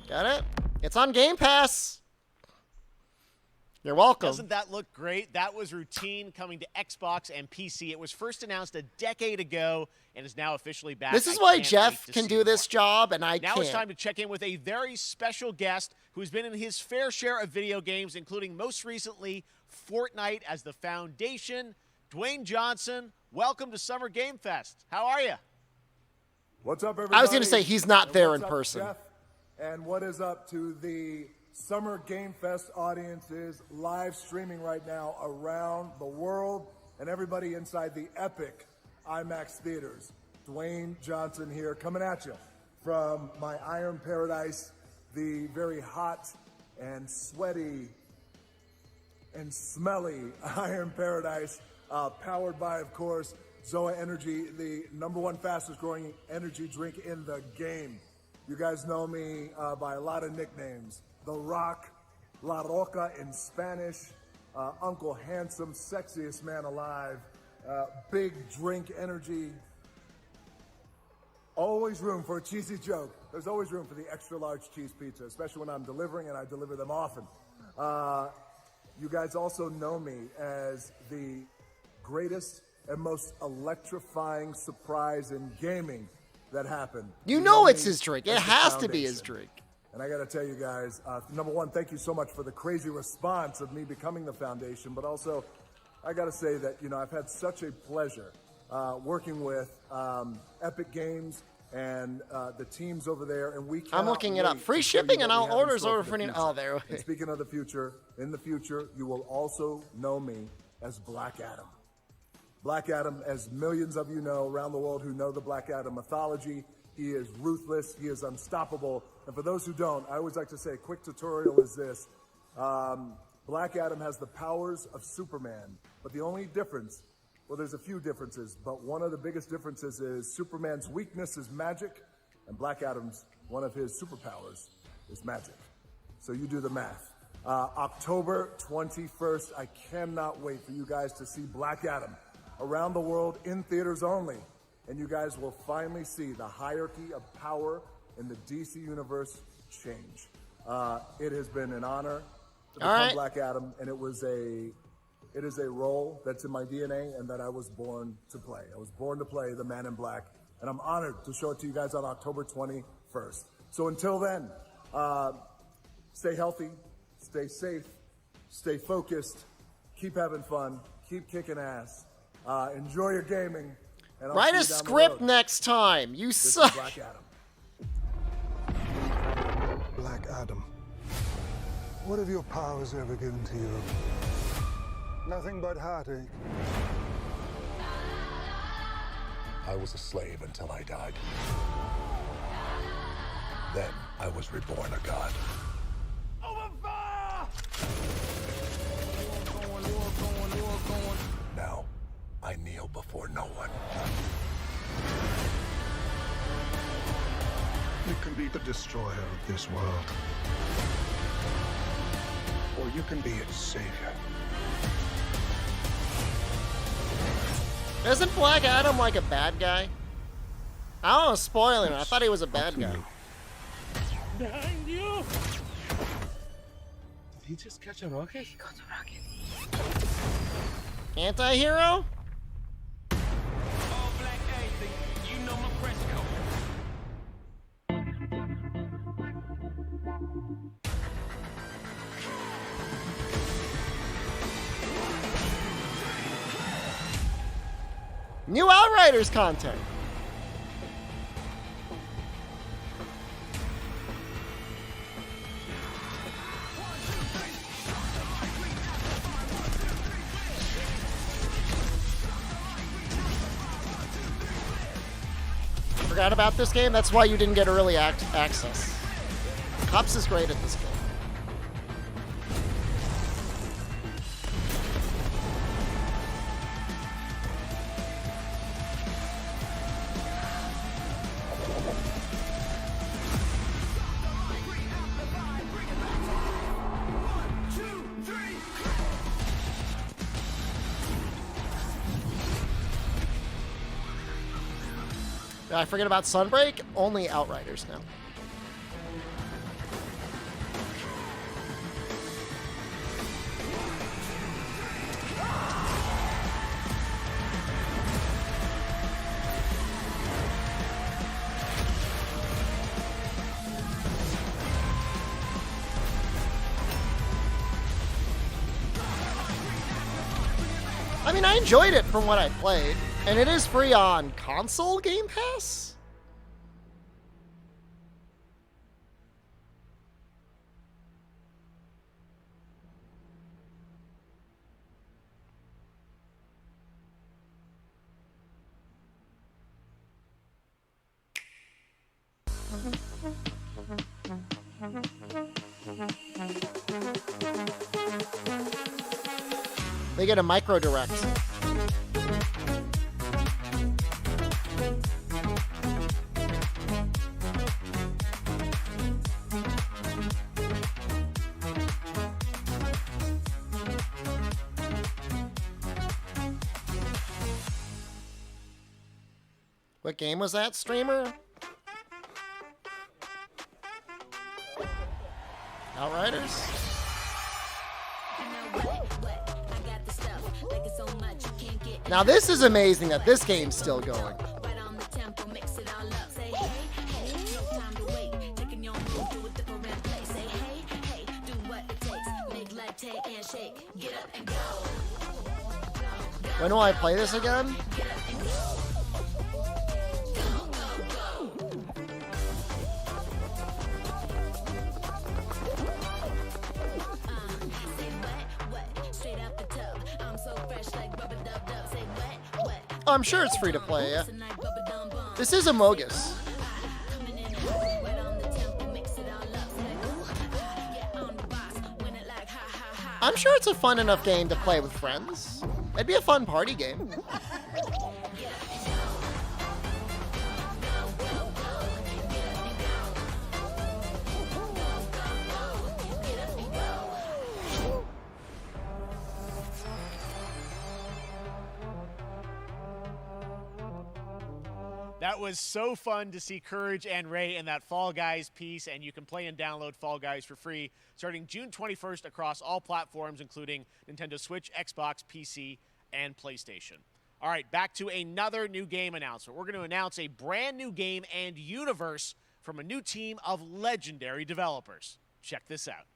Got it? It's on Game Pass. You're welcome. Doesn't that look great? That was Routine coming to Xbox and PC. It was first announced a decade ago and is now officially back. This is why Jeff can do this job and I can't. Now it's time to check in with a very special guest who's been in his fair share of video games, including most recently Fortnite as the Foundation. Dwayne Johnson, welcome to Summer Game Fest. How are you? What's up, everybody? I was going to say he's not there in What's up, person. Jeff? And what is up to the Summer Game Fest audiences live streaming right now around the world and everybody inside the epic IMAX theaters. Dwayne Johnson here, coming at you from my Iron Paradise, the very hot and sweaty and smelly Iron Paradise, powered by, of course, Zoa Energy, the #1 fastest growing energy drink in the game. You guys know me by a lot of nicknames. The Rock, La Roca in Spanish, Uncle Handsome, sexiest man alive, big drink energy. Always room for a cheesy joke. There's always room for the extra large cheese pizza, especially when I'm delivering, and I deliver them often. You guys also know me as the greatest and most electrifying surprise in gaming that happened. You know it's his drink. It has to be his drink. And I got to tell you guys, #1, thank you so much for the crazy response of me becoming the Foundation. But also, I got to say that, you know, I've had such a pleasure working with Epic Games and the teams over there. And we I'm looking it up. Free shipping and all orders over for oh, there. And speaking of the future, in the future, you will also know me as Black Adam. Black Adam, as millions of you know around the world who know the Black Adam mythology, he is ruthless, he is unstoppable. And for those who don't, I always like to say a quick tutorial is this. Black Adam has the powers of Superman, but the only difference, well, there's a few differences, but one of the biggest differences is Superman's weakness is magic, and Black Adam's, one of his superpowers, is magic. So you do the math. October 21st, I cannot wait for you guys to see Black Adam around the world in theaters only. And you guys will finally see the hierarchy of power in the DC universe change. It has been an honor to become Black Adam, and it is a role that's in my DNA and that I was born to play. I was born to play the Man in Black, and I'm honored to show it to you guys on October 21st. So until then, stay healthy, stay safe, stay focused, keep having fun, keep kicking ass. Enjoy your gaming. And write a script next time. You suck. Black Adam. Black Adam. What have your powers ever given to you? Nothing but heartache. I was a slave until I died. Then I was reborn a god. Now, I kneel before no one. You can be the destroyer of this world. Or you can be its savior. Isn't Black Adam like a bad guy? I don't want to spoil him. I thought he was a bad guy. Behind you! Did he just catch a rocket? He got a rocket. Anti-hero? New Outriders content. Forgot about this game? That's why you didn't get early access. Cops is great at this game. Did I forget about Sunbreak? Only Outriders now. I mean, I enjoyed it from what I played, and it is free on console Game Pass? They get a micro direct. What game was that, streamer? Outriders? Now this is amazing that this game's still going. When will I play this again? Oh, I'm sure it's free to play, yeah. This is Amogus. I'm sure it's a fun enough game to play with friends. It'd be a fun party game. That was so fun to see Courage and Ray in that Fall Guys piece, and you can play and download Fall Guys for free starting June 21st across all platforms, including Nintendo Switch, Xbox, PC, and PlayStation. All right, back to another new game announcement. We're going to announce a brand new game and universe from a new team of legendary developers. Check this out.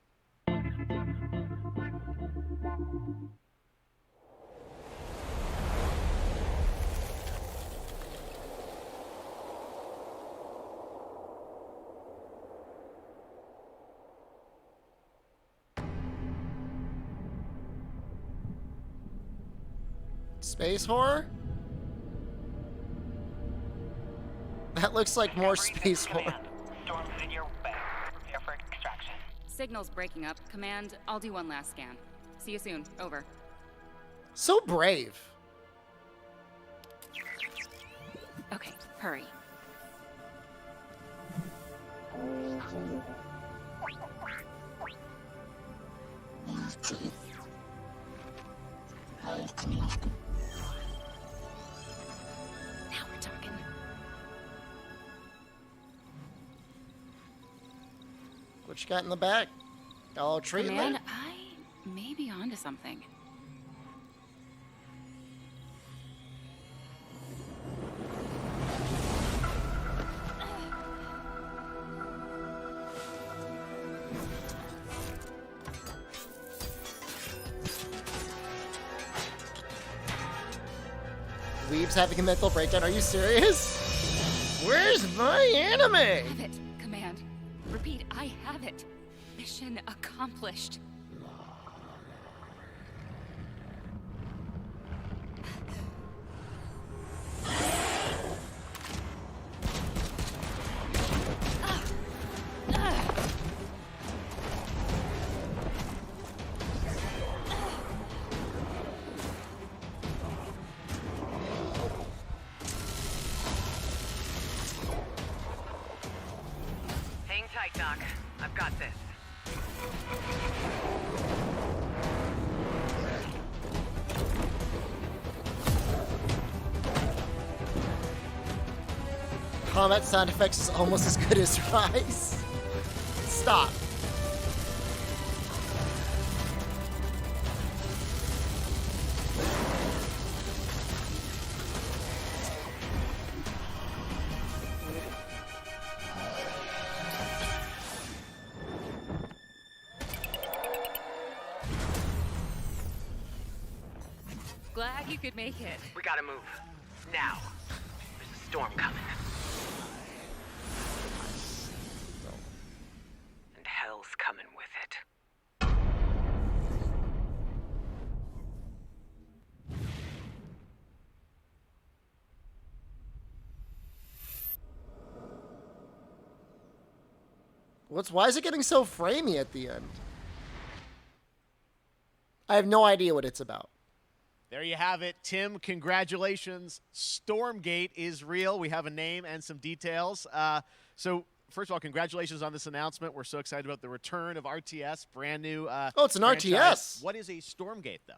Space horror? That looks like more space horror. Prepare for extraction. Signal's breaking up. Command, I'll do one last scan. See you soon. Over. So brave. Okay, hurry. Now we're talking. What you got in the back? Oh, treatment. Man, I may be onto something. Weeb's having a mental breakdown. Are you serious? Where's my anime? Have it, Command. Repeat, I have it. Mission accomplished. Hang tight, Doc. I've got this. combat sound effects is almost as good as Rise. Stop. Glad you could make it. We gotta move. Now. There's a storm coming. And hell's coming with it. Why is it getting so framey at the end? I have no idea what it's about. There you have it. Tim, congratulations. Stormgate is real. We have a name and some details. So, first of all, congratulations on this announcement. We're so excited about the return of RTS, brand new oh, it's an franchise. RTS. What is a Stormgate, though?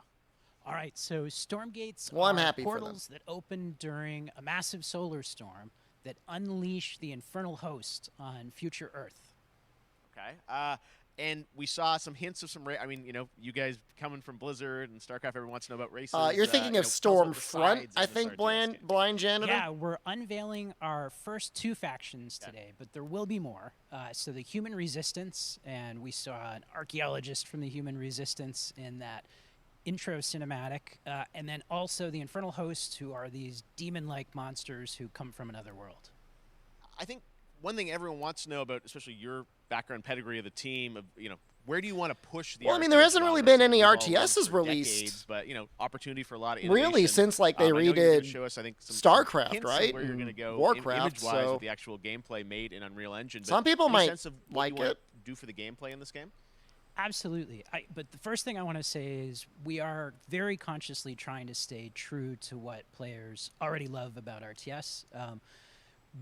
All right, so Stormgates I'm are happy for portals that open during a massive solar storm that unleash the infernal host on future Earth. Okay. And we saw some hints of some I mean, you know, you guys coming from Blizzard and StarCraft, everyone wants to know about races. You're thinking of Stormfront, I think, Blind Janitor? Yeah, we're unveiling our first 2 factions today, but there will be more. So the Human Resistance, and we saw an archaeologist from the Human Resistance in that intro cinematic, and then also the Infernal Hosts, who are these demon-like monsters who come from another world. I think one thing everyone wants to know about, especially your background pedigree of the team, of, you know, where do you want to push the Well, I mean, there hasn't really been any RTSs released. Decades, but, you know, opportunity for a lot of innovation. Really, since, like, they redid show us, I think, some StarCraft, hints right? Of where you're going to go Warcraft, image-wise so with the actual gameplay made in Unreal Engine. But some people any might sense of what like you want it. to do for the gameplay in this game? Absolutely. But the first thing I want to say is we are very consciously trying to stay true to what players already love about RTS.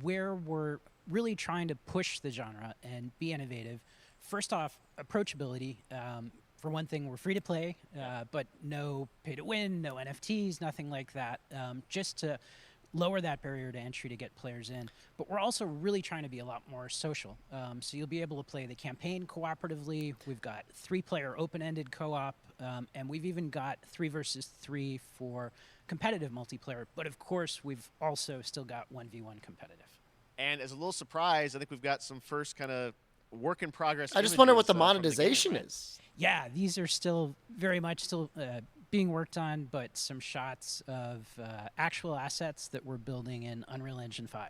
Where we're really trying to push the genre and be innovative. First off, approachability. For one thing, we're free to play, but no pay to win, no NFTs, nothing like that. Just to lower that barrier to entry to get players in. But we're also really trying to be a lot more social. So you'll be able to play the campaign cooperatively. We've got 3-player open-ended co-op, and we've even got 3 versus 3 for competitive multiplayer. But of course, we've also still got 1v1 competitive. And as a little surprise, I think we've got some first kind of work in progress. I just wonder what the images, monetization from the game, is. Yeah, these are still very much still being worked on, but some shots of actual assets that we're building in Unreal Engine 5.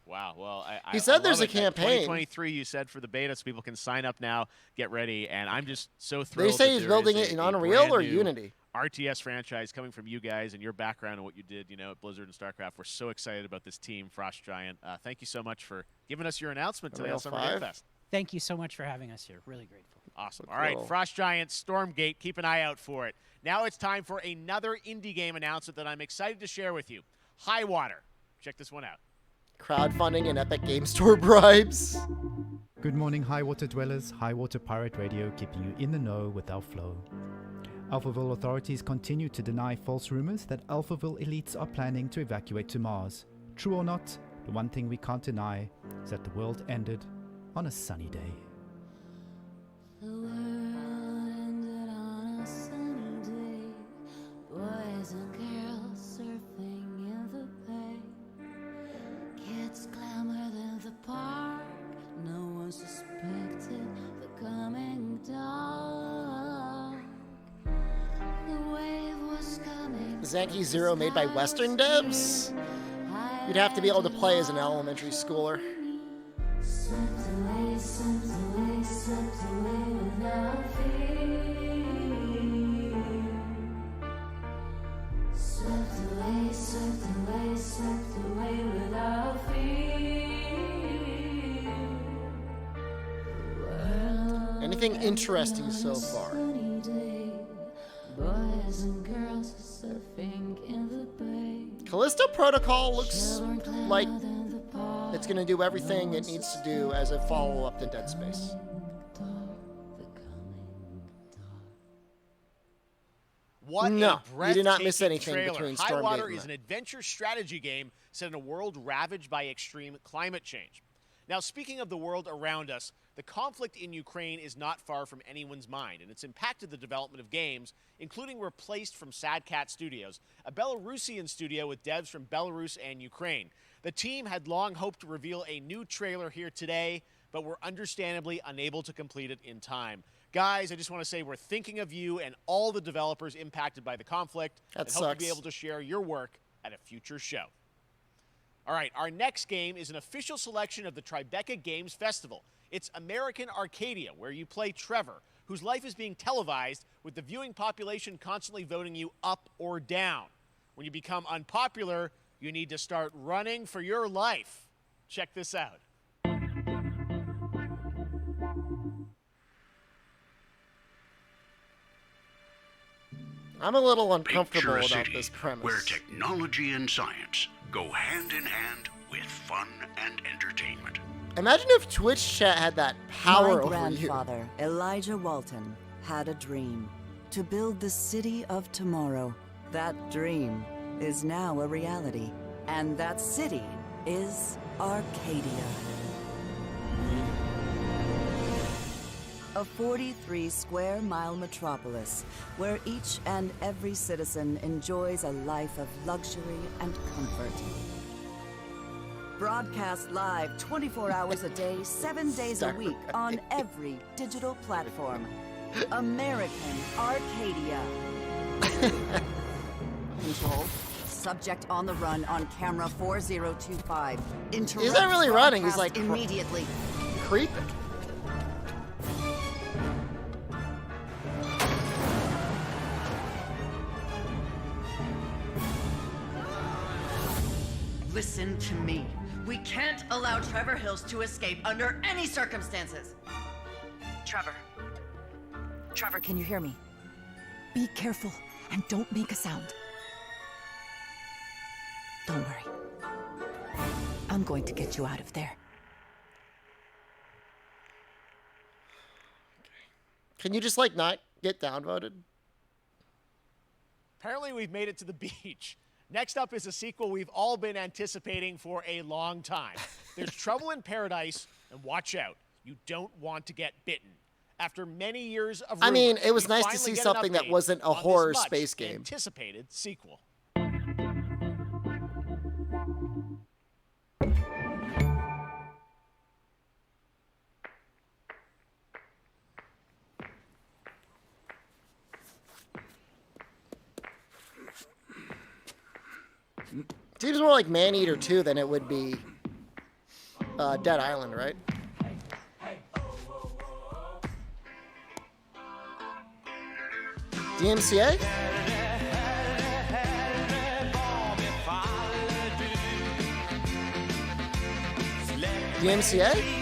Wow. Well, He said I there's love a it. campaign. 2023, you said, for the beta, so people can sign up now, get ready, and I'm just so thrilled. They say that he's there building is it in a Unreal or brand new Unity? RTS franchise coming from you guys and your background and what you did, you know, at Blizzard and StarCraft. We're so excited about this team, Frost Giant. Thank you so much for giving us your announcement today on Summer Game Fest. Thank you so much for having us here. Really grateful. Awesome. All right, Frost Giant, Stormgate, keep an eye out for it. Now it's time for another indie game announcement that I'm excited to share with you. High Water. Check this one out. Crowdfunding and Epic Game Store bribes. Good morning, Highwater dwellers. Highwater Pirate Radio keeping you in the know with our flow. Alphaville authorities continue to deny false rumors that Alphaville elites are planning to evacuate to Mars. True or not, the one thing we can't deny is that the world ended on a sunny day. The world ended on a sunny day. Boys and girls surfing in the bay. Kids clamored in the park. No one suspected the coming dark. The wave was coming. Zanky Zero made by Western devs? You'd have to be able to play as an elementary schooler. Swept away, swept away, swept away without fear. Swept away, swept away, swept away without fear. Anything interesting so far? Sunny day. Boys and girls surfing in the bay. Callisto Protocol looks like it's going to do everything it needs to do as a follow-up to Dead Space. What No, a you did not miss breathtaking anything trailer. between High Stormgate Water and is that. an adventure strategy game set in a world ravaged by extreme climate change. Now, speaking of the world around us, the conflict in Ukraine is not far from anyone's mind, and it's impacted the development of games, including Replaced from Sad Cat Studios, a Belarusian studio with devs from Belarus and Ukraine. The team had long hoped to reveal a new trailer here today, but were understandably unable to complete it in time. Guys, I just want to say we're thinking of you and all the developers impacted by the conflict, That and hope to be sucks. able to share your work at a future show. All right, our next game is an official selection of the Tribeca Games Festival. It's American Arcadia, where you play Trevor, whose life is being televised with the viewing population constantly voting you up or down. When you become unpopular, you need to start running for your life. Check this out. I'm a little uncomfortable Picture a about city this premise. where technology and science go hand in hand with fun and entertainment. Imagine if Twitch chat had that power My over grandfather, Elijah Walton, had a dream to build the city of tomorrow. That dream is now a reality, and that city is Arcadia. A 43-square-mile metropolis where each and every citizen enjoys a life of luxury and comfort. Broadcast live 24 hours a day, 7 days a week on every digital platform. American Arcadia. Control. Subject on the run on camera 4025. Interrupt He's not really running, he's broadcast like immediately. creeping. Listen to me. We can't allow Trevor Hills to escape under any circumstances. Trevor. Trevor, can you hear me? Be careful and don't make a sound. Don't worry. I'm going to get you out of there. Can you just like not get downvoted? Apparently, we've made it to the beach. Next up is a sequel we've all been anticipating for a long time. There's Trouble in Paradise, and watch out, you don't want to get bitten. After many years of I mean, rumors, it was we nice to finally see get an something that update wasn't a on this horror much space game. Anticipated sequel. Seems more like Maneater 2 than it would be Dead Island, right? DMCA? DMCA?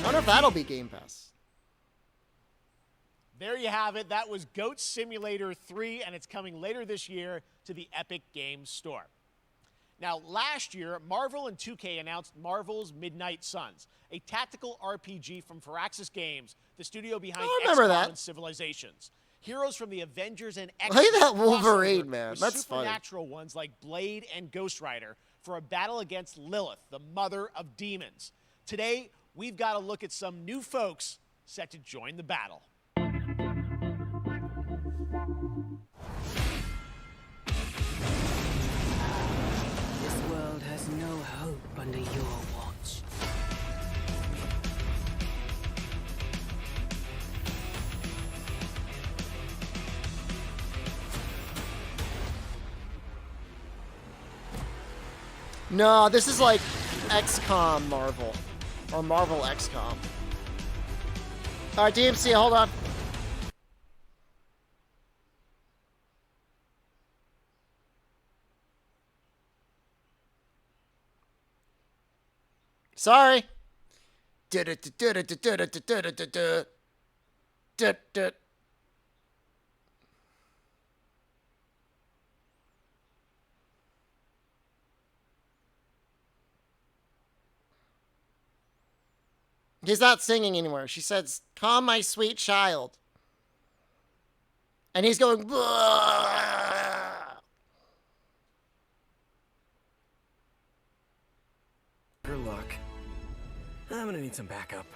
I wonder if that'll be Game Pass. There you have it. That was Goat Simulator 3, and it's coming later this year to the Epic Games Store. Now, last year, Marvel and 2K announced Marvel's Midnight Suns, a tactical RPG from Firaxis Games, the studio behind I remember XCOM that. and Civilizations. Heroes from the Avengers and Look X-Men at that Wolverine, crossover man. with That's funny. supernatural ones like Blade and Ghost Rider for a battle against Lilith, the mother of demons. Today, we've got to look at some new folks set to join the battle. This world has no hope under your watch. No, this is like XCOM Marvel. Or Marvel XCOM. Alright, DMC, hold on. Sorry. He's not singing anywhere. She says, "Calm, my sweet child." And he's going, "Blah." Good luck. I'm gonna need some backup.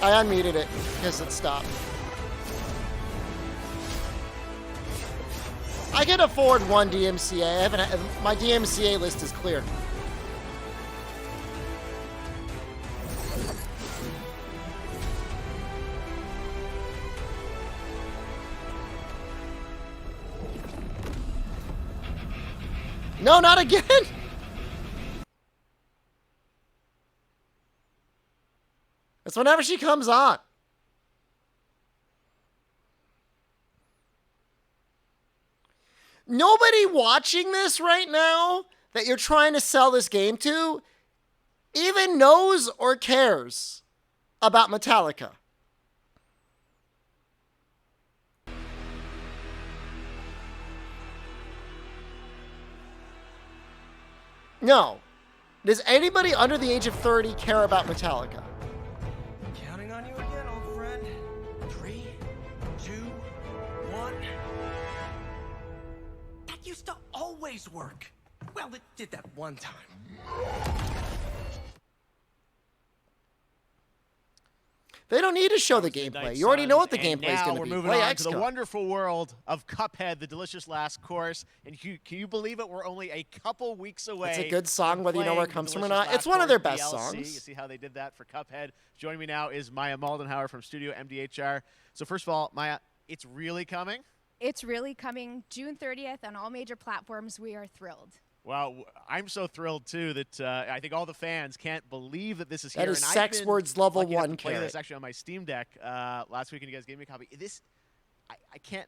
I unmuted it because it stopped. I can afford one DMCA. My DMCA list is clear. No, not again! It's whenever she comes on. Nobody watching this right now that you're trying to sell this game to even knows or cares about Metallica. No. Does anybody under the age of 30 care about Metallica? Counting on you again, old friend. 3, 2, 1. That used to always work. Well, it did that one time. They don't need to show the gameplay. You already know what the gameplay is going to be. Now we're moving on to the wonderful world of Cuphead, the delicious last course. And can you believe it? We're only a couple weeks away. It's a good song, whether you know where it comes from or not. It's one of their best songs. You see how they did that for Cuphead. Joining me now is Maya Moldenhauer from Studio MDHR. So first of all, Maya, it's really coming? It's really coming June 30th on all major platforms. We are thrilled. Well, I'm so thrilled, too, that I think all the fans can't believe that this is here. That is and sex words level lucky enough 1 to play carrot. this actually on my Steam Deck last week, and you guys gave me a copy. I can't.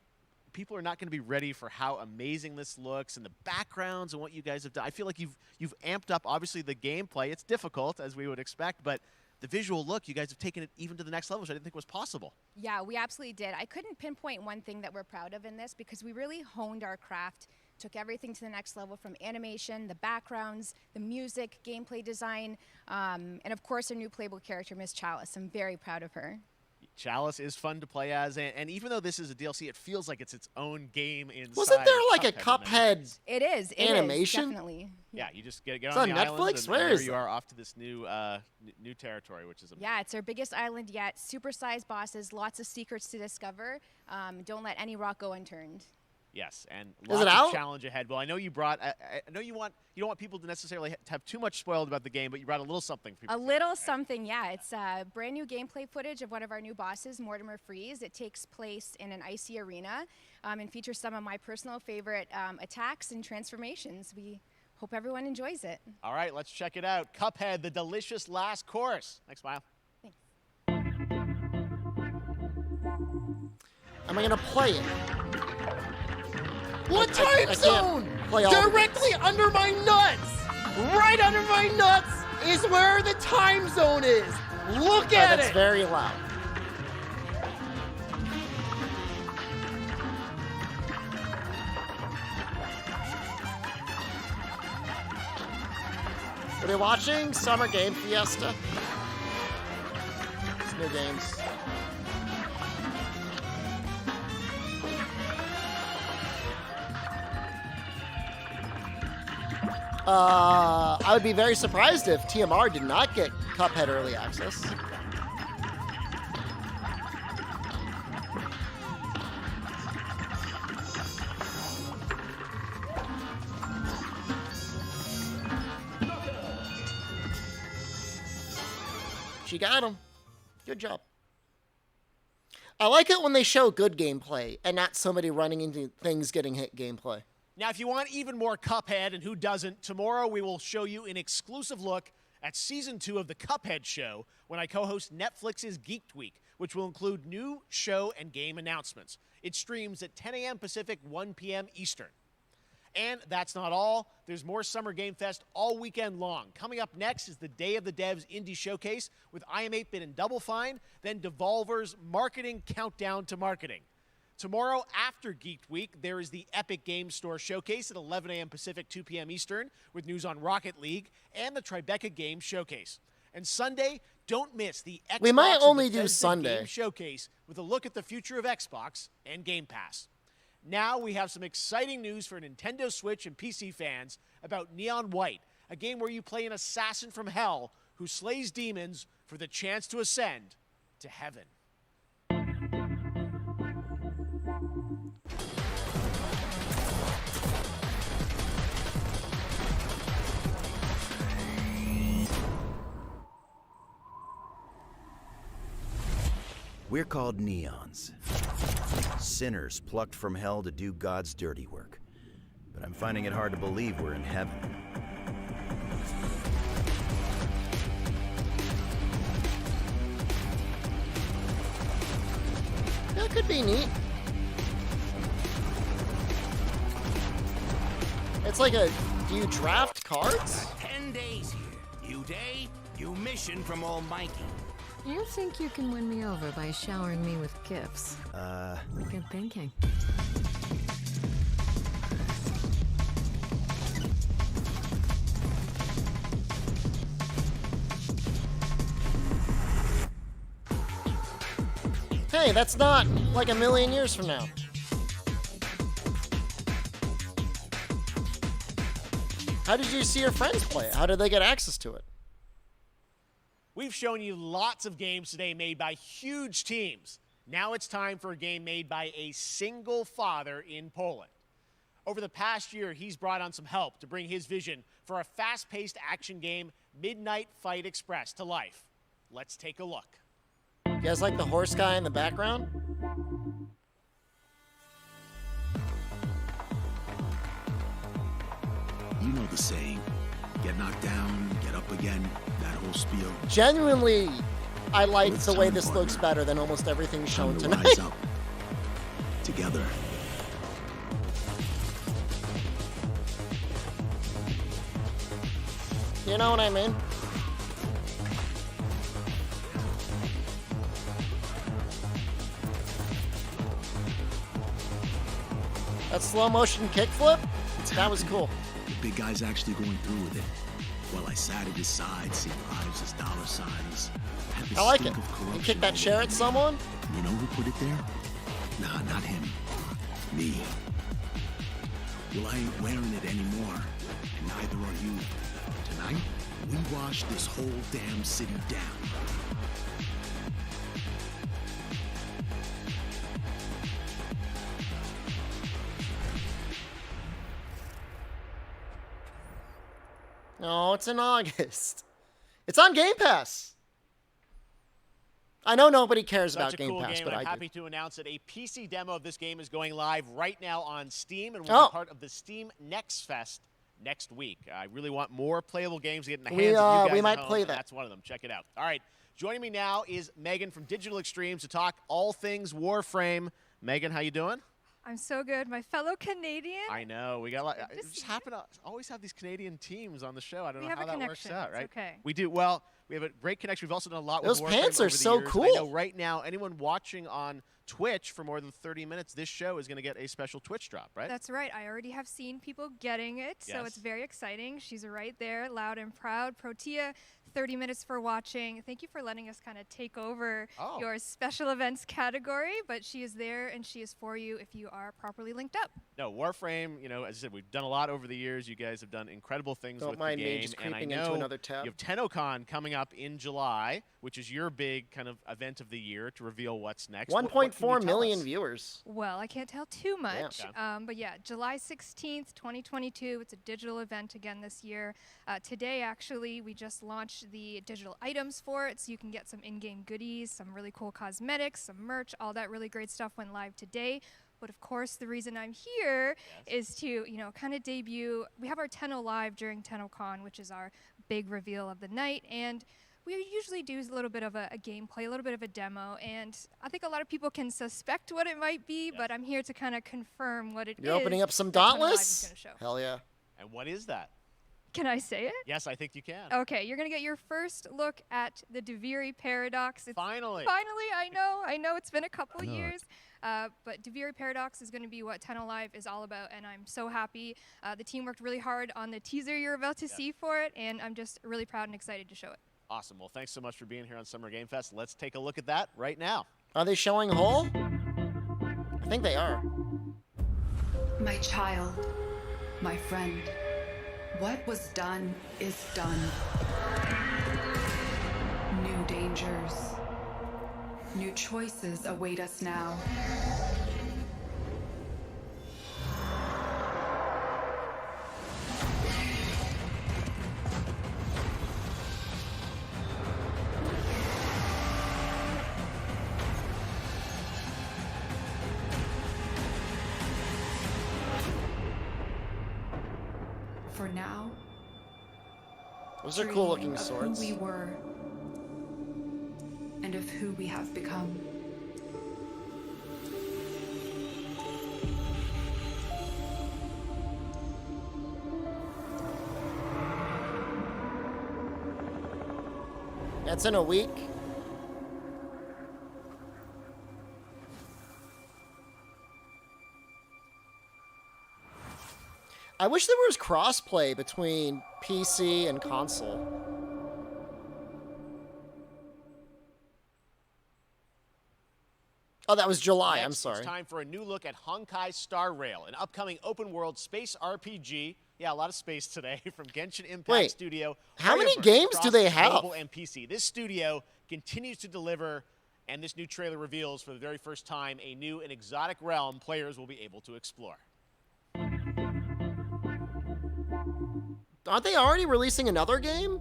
People are not going to be ready for how amazing this looks and the backgrounds and what you guys have done. I feel like you've amped up, obviously, the gameplay. It's difficult, as we would expect, but the visual look, you guys have taken it even to the next level, which I didn't think was possible. Yeah, we absolutely did. I couldn't pinpoint one thing that we're proud of in this because we really honed our craft, took everything to the next level from animation, the backgrounds, the music, gameplay design, and of course our new playable character, Miss Chalice. I'm very proud of her. Chalice is fun to play as, and even though this is a DLC, it feels like it's its own game inside. Wasn't there like a Cuphead It is animation? Definitely. Yeah, you just get It's on on the Netflix? island, and Where there is you that? are off to this new new territory, which is amazing. Yeah, it's our biggest island yet. Supersized bosses, lots of secrets to discover. Don't let any rock go unturned. Yes, and Is lots it of out? challenge ahead. Well, I know you brought. I know you don't want people to necessarily have too much spoiled about the game, but you brought a little something for people. A little something, yeah. It's brand new gameplay footage of one of our new bosses, Mortimer Freeze. It takes place in an icy arena and features some of my personal favorite attacks and transformations. We hope everyone enjoys it. All right, let's check it out. Cuphead, the delicious last course. Next, Smile. Am I going to play it? What I time can't zone? play all of it. Directly under my nuts! Right under my nuts is where the time zone is! Look Oh, at that's it! very loud. What are you watching? Summer Game Fiesta. It's new games. I would be very surprised if TMR did not get Cuphead early access. She got him. Good job. I like it when they show good gameplay and not somebody running into things getting hit gameplay. Now, if you want even more Cuphead, and who doesn't, tomorrow we will show you an exclusive look at Season 2 of the Cuphead Show when I co-host Netflix's Geeked Week, which will include new show and game announcements. It streams at 10 a.m. Pacific, 1 p.m. Eastern. And that's not all. There's more Summer Game Fest all weekend long. Coming up next is the Day of the Devs Indie Showcase with I Am 8-Bit and Double Fine, then Devolver's Marketing Countdown to Marketing. Tomorrow, after Geeked Week, there is the Epic Games Store Showcase at 11 a.m. Pacific, 2 p.m. Eastern, with news on Rocket League and the Tribeca Games Showcase. And Sunday, don't miss the Xbox We might and only do Bethesda Sunday. Game Showcase with a look at the future of Xbox and Game Pass. Now we have some exciting news for Nintendo Switch and PC fans about Neon White, a game where you play an assassin from hell who slays demons for the chance to ascend to heaven. We're called neons. Sinners plucked from hell to do God's dirty work. But I'm finding it hard to believe we're in heaven. That could be neat. It's like a, do you draft cards? 10 days here. New day, new mission from Almighty. You think you can win me over by showering me with gifts? Good thinking. Hey, that's not like a million years from now. How did you see your friends play it? How did they get access to it? We've shown you lots of games today made by huge teams. Now it's time for a game made by a single father in Poland. Over the past year, he's brought on some help to bring his vision for a fast-paced action game, Midnight Fight Express, to life. Let's take a look. You guys like the horse guy in the background? You know the saying, get knocked down, get up again, that whole spiel. Genuinely, I like Well, it's the way time, this partner. looks better than almost everything shown Time to tonight. rise up. Together. You know what I mean? That slow motion kickflip? That was cool. The big guy's actually going through with it. While I sat at his side, seeing lives as dollar signs. Had the I like it. stink of You corruption kick that all chair over at me. someone? You know who put it there? Nah, not him. Me. Well, I ain't wearing it anymore, and neither are you. Tonight, we wash this whole damn city down. No, it's in August. It's on Game Pass. I know nobody cares Such about a Game cool Pass, game, but and I'm I happy do. to announce that a PC demo of this game is going live right now on Steam and will Oh. be part of the Steam Next Fest next week. I really want more playable games to get in the We, hands of you guys we at might home, play and that. That's one of them. Check it out. All right, joining me now is Megan from Digital Extremes to talk all things Warframe. Megan, how you doing? I'm so good. My fellow Canadian. I know we got a lot. Good to It just see happen to always have these Canadian teams on the show. I don't We know have how a that connection. works out, It's right? okay. We do. Well, we have a great connection. We've also done a lot Those with Warframe pants are over the so years. cool. I know right now, anyone watching on Twitch for more than 30 minutes, this show is going to get a special Twitch drop, right? That's right. I already have seen people getting it, so Yes. it's very exciting. She's right there, loud and proud. Protea, 30 minutes for watching. Thank you for letting us kind of take over Oh. your special events category, but she is there and she is for you if you are properly linked up. No, Warframe, you know, as I said, we've done a lot over the years. You guys have done incredible things Don't with mind the me game. just and I creeping into know another tab. you have TennoCon coming up in July, which is your big kind of event of the year to reveal what's next. What can you 1.4 tell million us? viewers. Well, I can't tell too much, Okay. but yeah, July 16th, 2022. It's a digital event again this year. Today, actually, we just launched the digital items for it, so you can get some in-game goodies, some really cool cosmetics, some merch, all that really great stuff went live today. But of course, the reason I'm here is to, you know, kind of debut. We have our Tenno Live during TennoCon, which is our big reveal of the night, and we usually do a little bit of a gameplay, a little bit of a demo, and I think a lot of people can suspect what it might be, but I'm here to kind of confirm what it is. You're opening up some that Tenno Live is Dauntless? gonna show. Hell yeah. And what is that? Can I say it? Yes, I think you can. Okay, you're gonna get your first look at the Deviri Paradox. Finally. Finally, I know it's been a couple years, but Deviri Paradox is gonna be what Tenno Live is all about, and I'm so happy. The team worked really hard on the teaser you're about to see for it, and I'm just really proud and excited to show it. Awesome. Well, thanks so much for being here on Summer Game Fest. Let's take a look at that right now. Are they showing Hull? I think they are. My child, my friend, what was done is done. New dangers, new choices await us now. For now, those are cool looking dreaming of swords. Who we were and of who we have become. That's in a week. I wish there was crossplay between PC and console. Oh, that was July. I'm Next, sorry. It's time for a new look at Honkai Star Rail, an upcoming open-world space RPG. Yeah, a lot of space today from Genshin Impact Wait, Studio. how many Hoyoverse, games do across they have? Mobile and PC. This studio continues to deliver, and this new trailer reveals for the very first time a new and exotic realm players will be able to explore. Aren't they already releasing another game?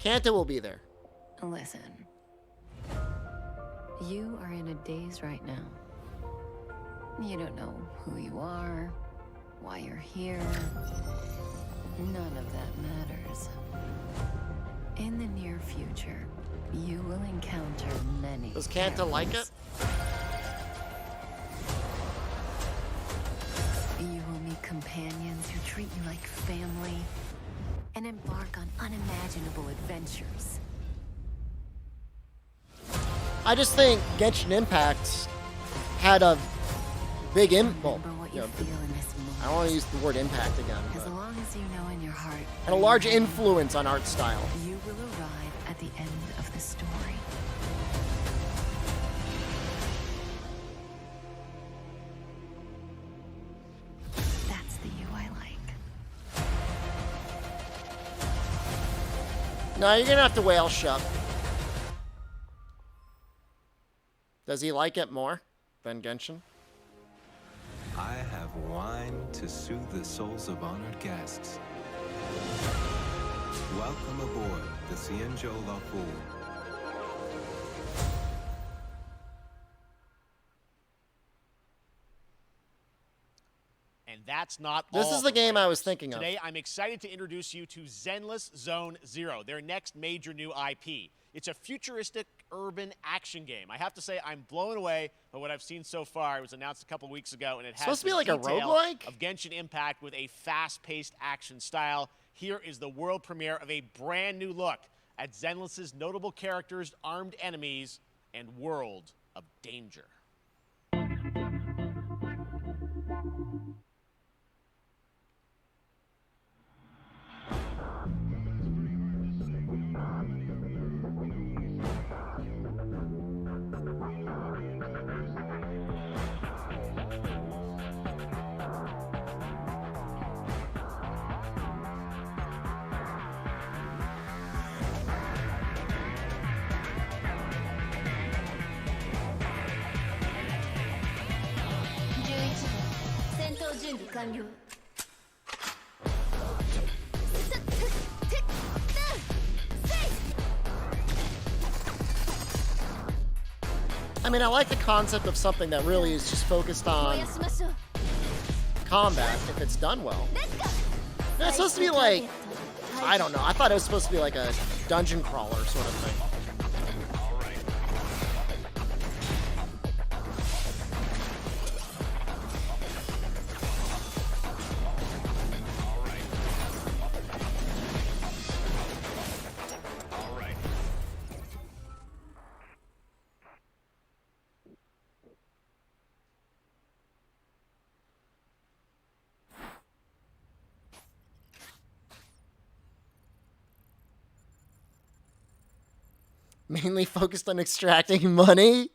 Kanta will be there. Listen. You are in a daze right now. You don't know who you are, why you're here. None of that matters. In the near future, you will encounter many. Does Kanta like it? You will meet companions who treat you like family and embark on unimaginable adventures. I just think Genshin Impact had a big I don't want to use the word impact again. As long as you know in your heart, Had a large influence on art style. you will arrive at the end of the story. That's the you I like. No, you're gonna have to whale shut. Does he like it more than Genshin? I have wine to soothe the souls of honored guests. Welcome aboard the Cienjo La Fool. And that's not This all is the for game I players. was thinking of. Today, I'm excited to introduce you to Zenless Zone Zero, their next major new IP. It's a futuristic urban action game. I have to say, I'm blown away by what I've seen so far. It was announced a couple weeks ago, and it has Supposed to be the like a detail roguelike? of Genshin Impact with a fast-paced action style. Here is the world premiere of a brand new look at Zenless's notable characters, armed enemies, and world of danger. I mean, I like the concept of something that really is just focused on combat if it's done well. No, it's supposed to be like, I don't know. I thought it was supposed to be like a dungeon crawler sort of thing. Mainly focused on extracting money?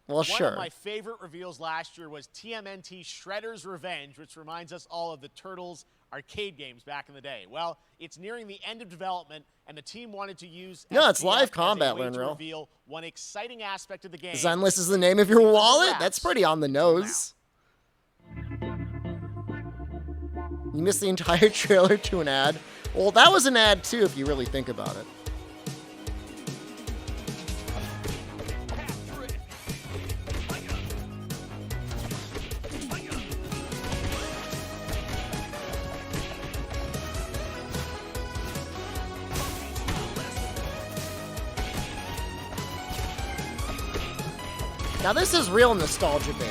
Well, sure. One of my favorite reveals last year was TMNT Shredder's Revenge, which reminds us all of the Turtles arcade games back in the day. Well, it's nearing the end of development, and the team wanted to use No, it's SDF live as a combat, way to Learn Real. reveal one exciting aspect of the game. Zenless is the name of your wallet? That's pretty on the nose. You missed the entire trailer to an ad. Well, that was an ad too, if you really think about it. Now this is real nostalgia bait.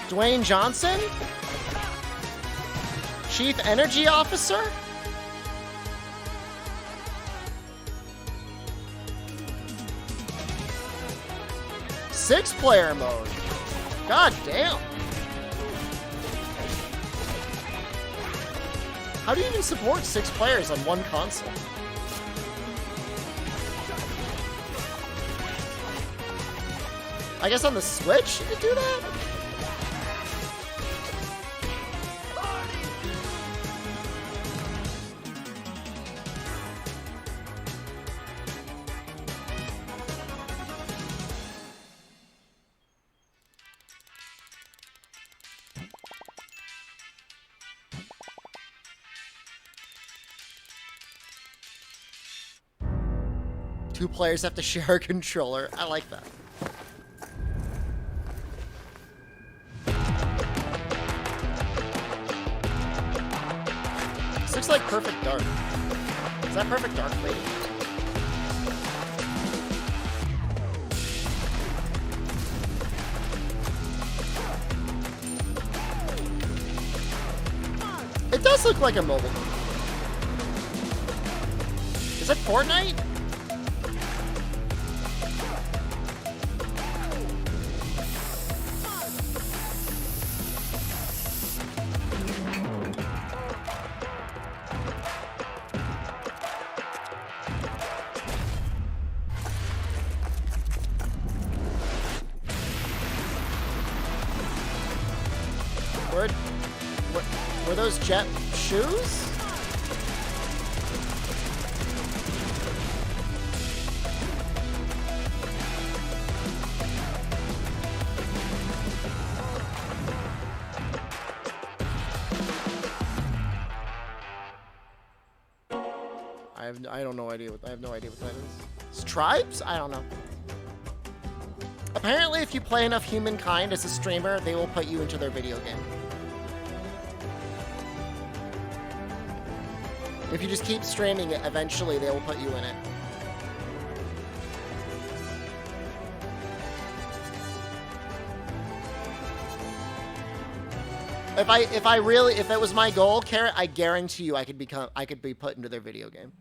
Dwayne Johnson? Chief Energy Officer? Six-player mode. God damn. How do you even support 6 players on one console? I guess on the Switch you could do that? Two players have to share a controller. I like that. This looks like Perfect Dark. Is that Perfect Dark, lady? It does look like a mobile game. Is it Fortnite? Were those jet shoes? I have no idea what that is. It's tribes? I don't know. Apparently, if you play enough Humankind as a streamer, they will put you into their video game. If you just keep streaming it, eventually they will put you in it. If it was my goal, Carrot, I guarantee you I could be put into their video game.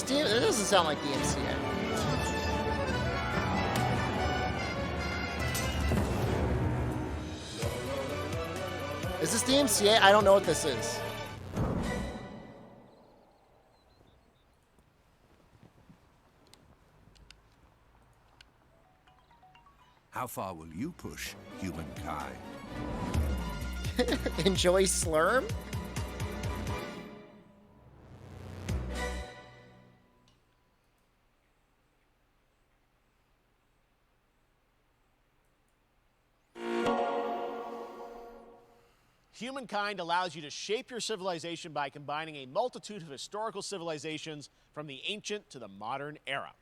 It doesn't sound like the MCA. Is this the MCA? I don't know what this is. How far will you push humankind? Enjoy Slurm? Humankind allows you to shape your civilization by combining a multitude of historical civilizations from the ancient to the modern era.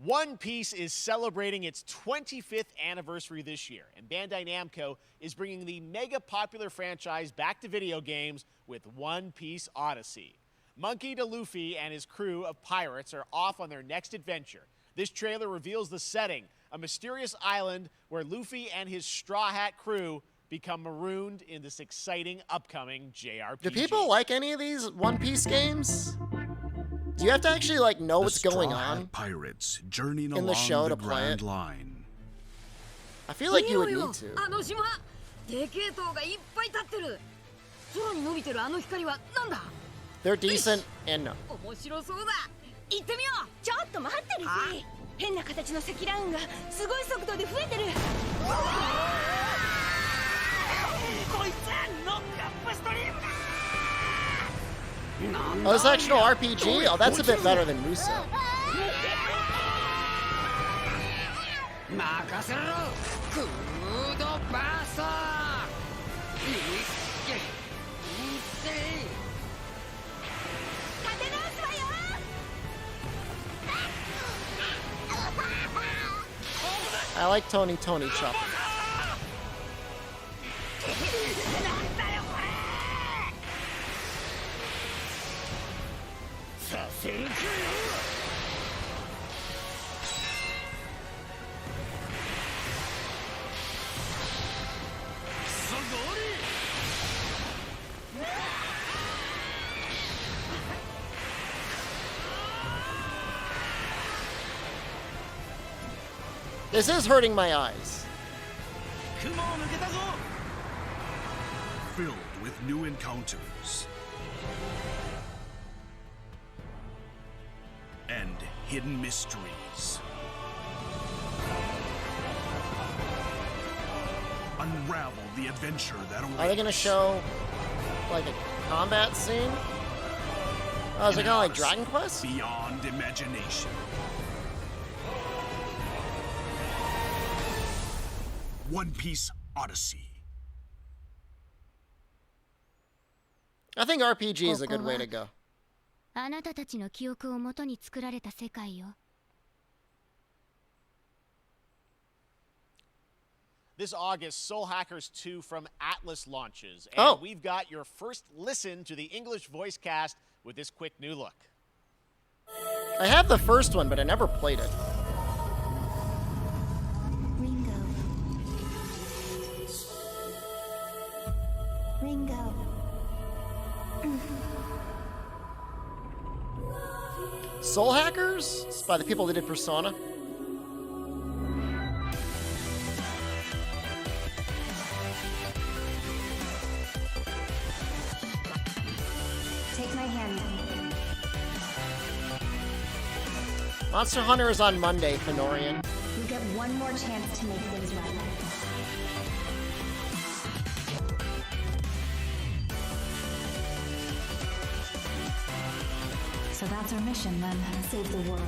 One Piece is celebrating its 25th anniversary this year, and Bandai Namco is bringing the mega popular franchise back to video games with One Piece Odyssey. Monkey D. Luffy and his crew of pirates are off on their next adventure. This trailer reveals the setting, a mysterious island where Luffy and his Straw Hat crew become marooned in this exciting upcoming JRPG. Do people like any of these One Piece games? Do you have to actually like know what's going on Pirates journeying in the show along to the play it? Grand Line. I feel like you would need to. あの島、でけえ塔がいっぱい立ってる。空に伸びてるあの光はなんだ？ They're decent and no. 面白そうだ。行ってみよう。ちょっと待ってるぜ。変な形の積乱雲がすごい速度で増えてる。こいつノックアップストリームだ。 Oh, this actual RPG? Oh, that's a bit better than Muso. 任せろ。クードバーサー。いけ。立て直すわよ。 I like Tony Chop. させるかよ。 This is hurting my eyes. Filled with new encounters and hidden mysteries. Unravel the adventure that awaits. Are they gonna show like a combat scene? Oh, is it kind of like Dragon Quest? Beyond imagination. One Piece Odyssey. I think RPG is a good way to go. あなたたちの記憶をもとに作られた世界よ。 This August, Soul Hackers 2 from Atlas launches, and Oh. we've got your first listen to the English voice cast with this quick new look. I have the first one, but I never played it. Ringo. Soul Hackers? It's by the people that did Persona. Take my hand. Monster Hunter is on Monday, Fenorian. You get one more chance to make things right. So that's our mission then, save the world.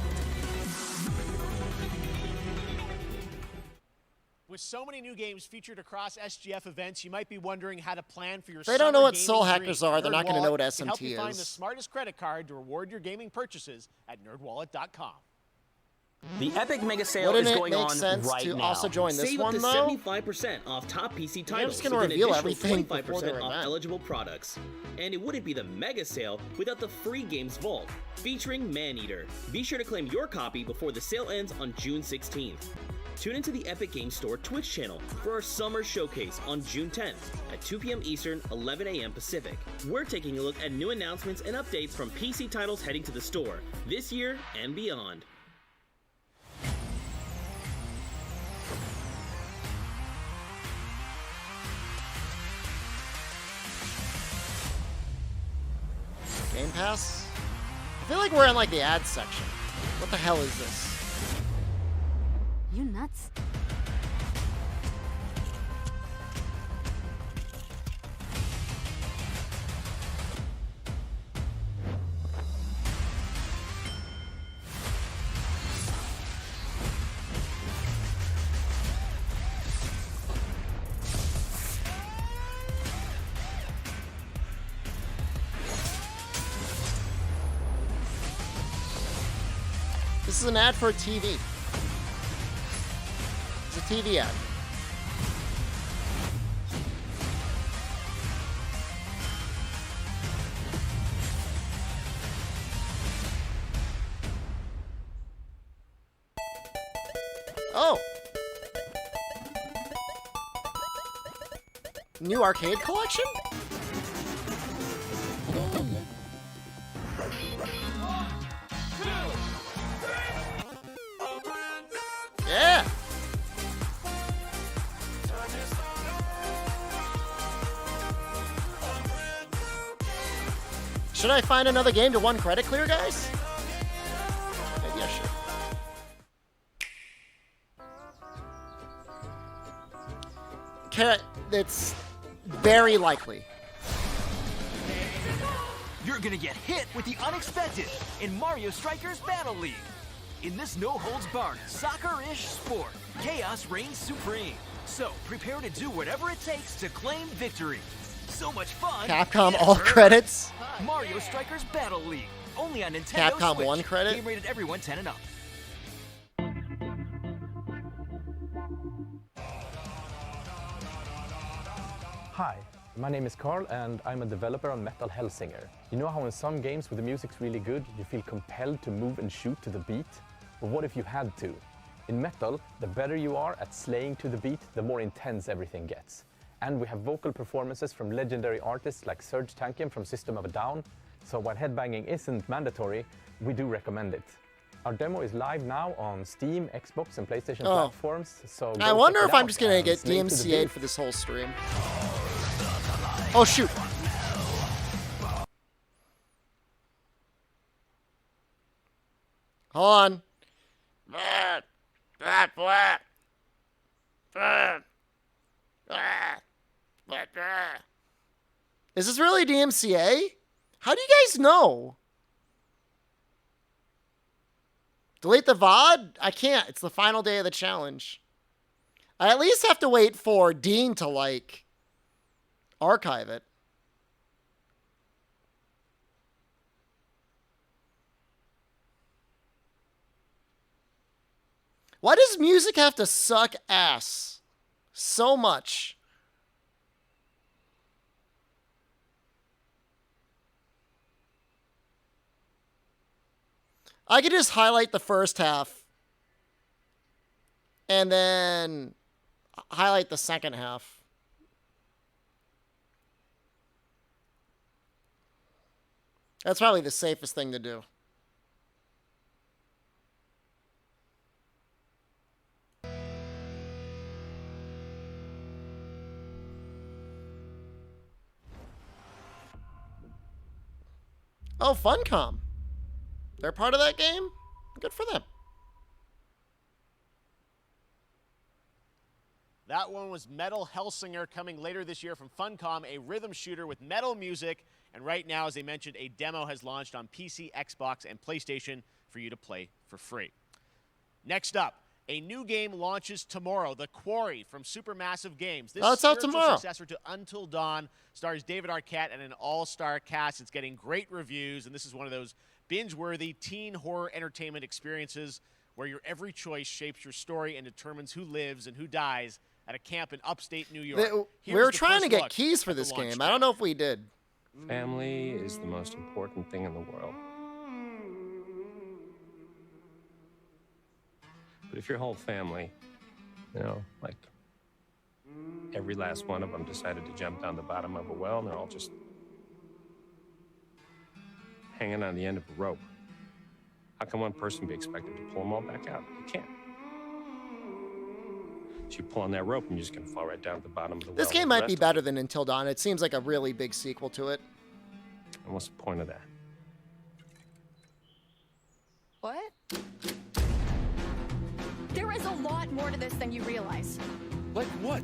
With so many new games featured across SGF events, you might be wondering how to plan for your They don't know what summer Soul gaming Hackers dream. are. They're not gonna know what NerdWallet can help SMT you find is. the smartest credit card to reward your gaming purchases at nerdwallet.com. The Epic Mega Sale Wouldn't is it going make on sense right to now. also join this Save one, up to though? 75% off top PC They're titles just gonna with an reveal additional everything before 25% their off event. eligible products. And it wouldn't be the Mega Sale without the free games vault, featuring Maneater. Be sure to claim your copy before the sale ends on June 16th. Tune into the Epic Games Store Twitch channel for our summer showcase on June 10th at 2 p.m. Eastern, 11 a.m. Pacific. We're taking a look at new announcements and updates from PC titles heading to the store this year and beyond. Game Pass? I feel like we're in like the ad section. What the hell is this? You nuts? This is an ad for a TV. It's a TV ad. Oh. New arcade collection? Yeah. Should I find another game to 1 credit clear, guys? Maybe I should. It's very likely. You're gonna get hit with the unexpected in Mario Strikers Battle League. In this no-holds-barred, soccer-ish sport, chaos reigns supreme. So prepare to do whatever it takes to claim victory. So much fun. Capcom all credits. Mario Strikers Battle League. Only on Nintendo Capcom Switch. 1 credit. Game rated everyone 10 and up. Hi, my name is Carl and I'm a developer on Metal Hellsinger. You know how in some games where the music's really good, you feel compelled to move and shoot to the beat? But what if you had to? In Metal, the better you are at slaying to the beat, the more intense everything gets. And we have vocal performances from legendary artists like Serge Tankian from System of a Down, so while headbanging isn't mandatory, we do recommend it. Our demo is live now on Steam, Xbox, and PlayStation platforms, so I wonder if I'm just gonna get DMCA'd for this whole stream. Oh shoot! Hold on. Is this really DMCA? How do you guys know? Delete the VOD? I can't. It's the final day of the challenge. I at least have to wait for Dean to, like, archive it. Why does music have to suck ass so much? I could just highlight the first half and then highlight the second half. That's probably the safest thing to do. Oh, Funcom. They're part of that game? Good for them. That one was Metal Hellsinger, coming later this year from Funcom, a rhythm shooter with metal music. And right now, as I mentioned, a demo has launched on PC, Xbox, and PlayStation for you to play for free. Next up, a new game launches tomorrow, The Quarry from Supermassive Games. This it's out spiritual tomorrow. successor to Until Dawn stars David Arquette and an all-star cast. It's getting great reviews, and this is one of those binge-worthy teen horror entertainment experiences where your every choice shapes your story and determines who lives and who dies at a camp in upstate New York. We were trying to get keys for this game. I don't know if we did. Family is the most important thing in the world. But if your whole family, you know, like every last one of them decided to jump down the bottom of a well and they're all just hanging on the end of a rope, how can one person be expected to pull them all back out? You can't. So you pull on that rope and you're just going to fall right down at the bottom of the well. This game might be better than Until Dawn. It seems like a really big sequel to it. And what's the point of that? What? There is a lot more to this than you realize. Like what?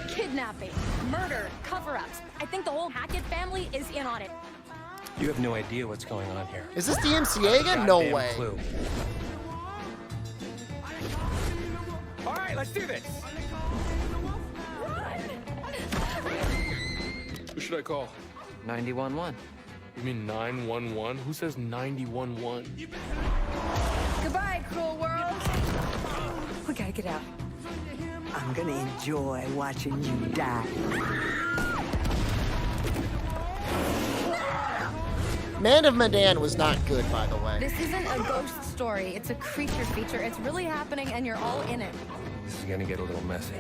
Kidnapping, murder, cover-ups. I think the whole Hackett family is in on it. You have no idea what's going on here. Is this DMCA again? No Goddamn way. Clue. All right, let's do this. Who should I call? 911. You mean 911? Who says 911? Goodbye, cruel world. We gotta get out. I'm gonna enjoy watching you die. Man of Medan was not good, by the way. This isn't a ghost story. It's a creature feature. It's really happening, and you're all in it. This is gonna get a little messy.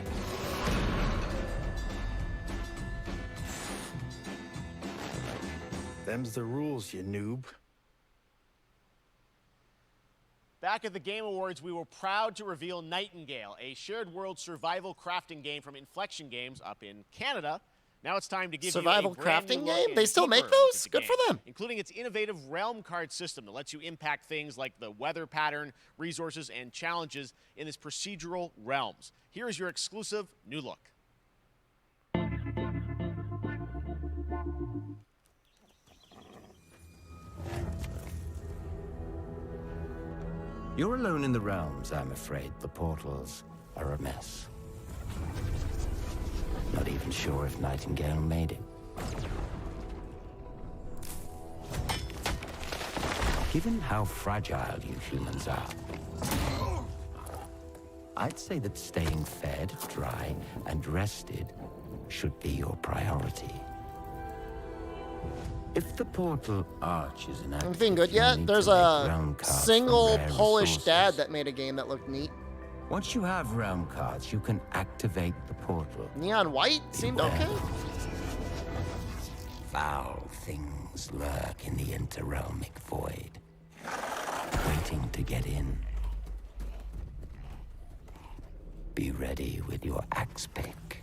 Them's the rules, you noob. Back at the Game Awards, we were proud to reveal Nightingale, a shared world survival crafting game from Inflection Games up in Canada. Now it's time to give Survival you a brand crafting new look game? and They still make deeper look those? at the Good game, for them. including its innovative realm card system that lets you impact things like the weather pattern, resources, and challenges in its procedural realms. Here is your exclusive new look. You're alone in the realms, I'm afraid. The portals are a mess. Not even sure if Nightingale made it. Given how fragile you humans are, I'd say that staying fed, dry, and rested should be your priority. If the portal arch is inactive, Anything good yet? There's a single Polish dad that made a game that looked neat. Once you have realm cards, you can activate the portal. Neon white seemed okay. Foul things lurk in the interrealmic void, waiting to get in. Be ready with your axe pick.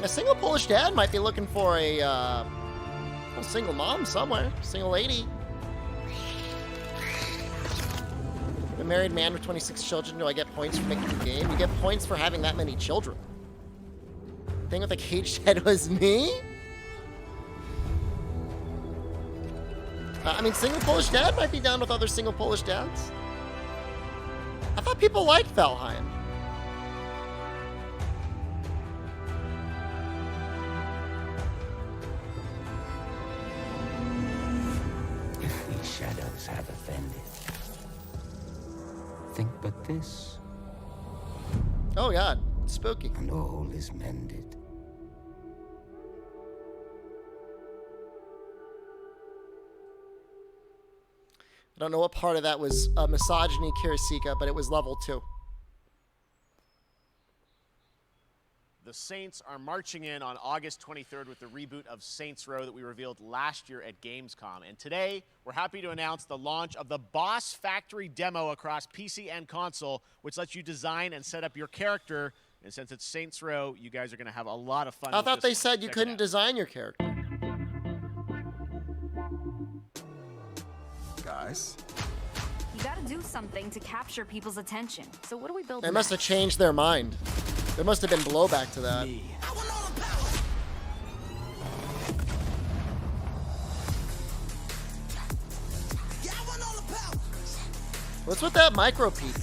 A single Polish dad might be looking for a single mom somewhere, single lady. A married man with 26 children. Do I get points for making the game? You get points for having that many children. Thing with the caged head was me? I mean, single Polish dad might be down with other single Polish dads. I thought people liked Valheim. If these shadows have offended, think but this. Oh god, spooky. And all is mended. I don't know what part of that was misogyny, Kirasika, but it was level 2. The Saints are marching in on August 23rd with the reboot of Saints Row that we revealed last year at Gamescom. And today, we're happy to announce the launch of the Boss Factory demo across PC and console, which lets you design and set up your character. And since it's Saints Row, you guys are going to have a lot of fun. I with thought this. they said you Check it couldn't out. design your character. Guys, You gotta do something to capture people's attention. So what do we build They must have next? changed their mind. There must have been blowback to that. What's with that micro peek?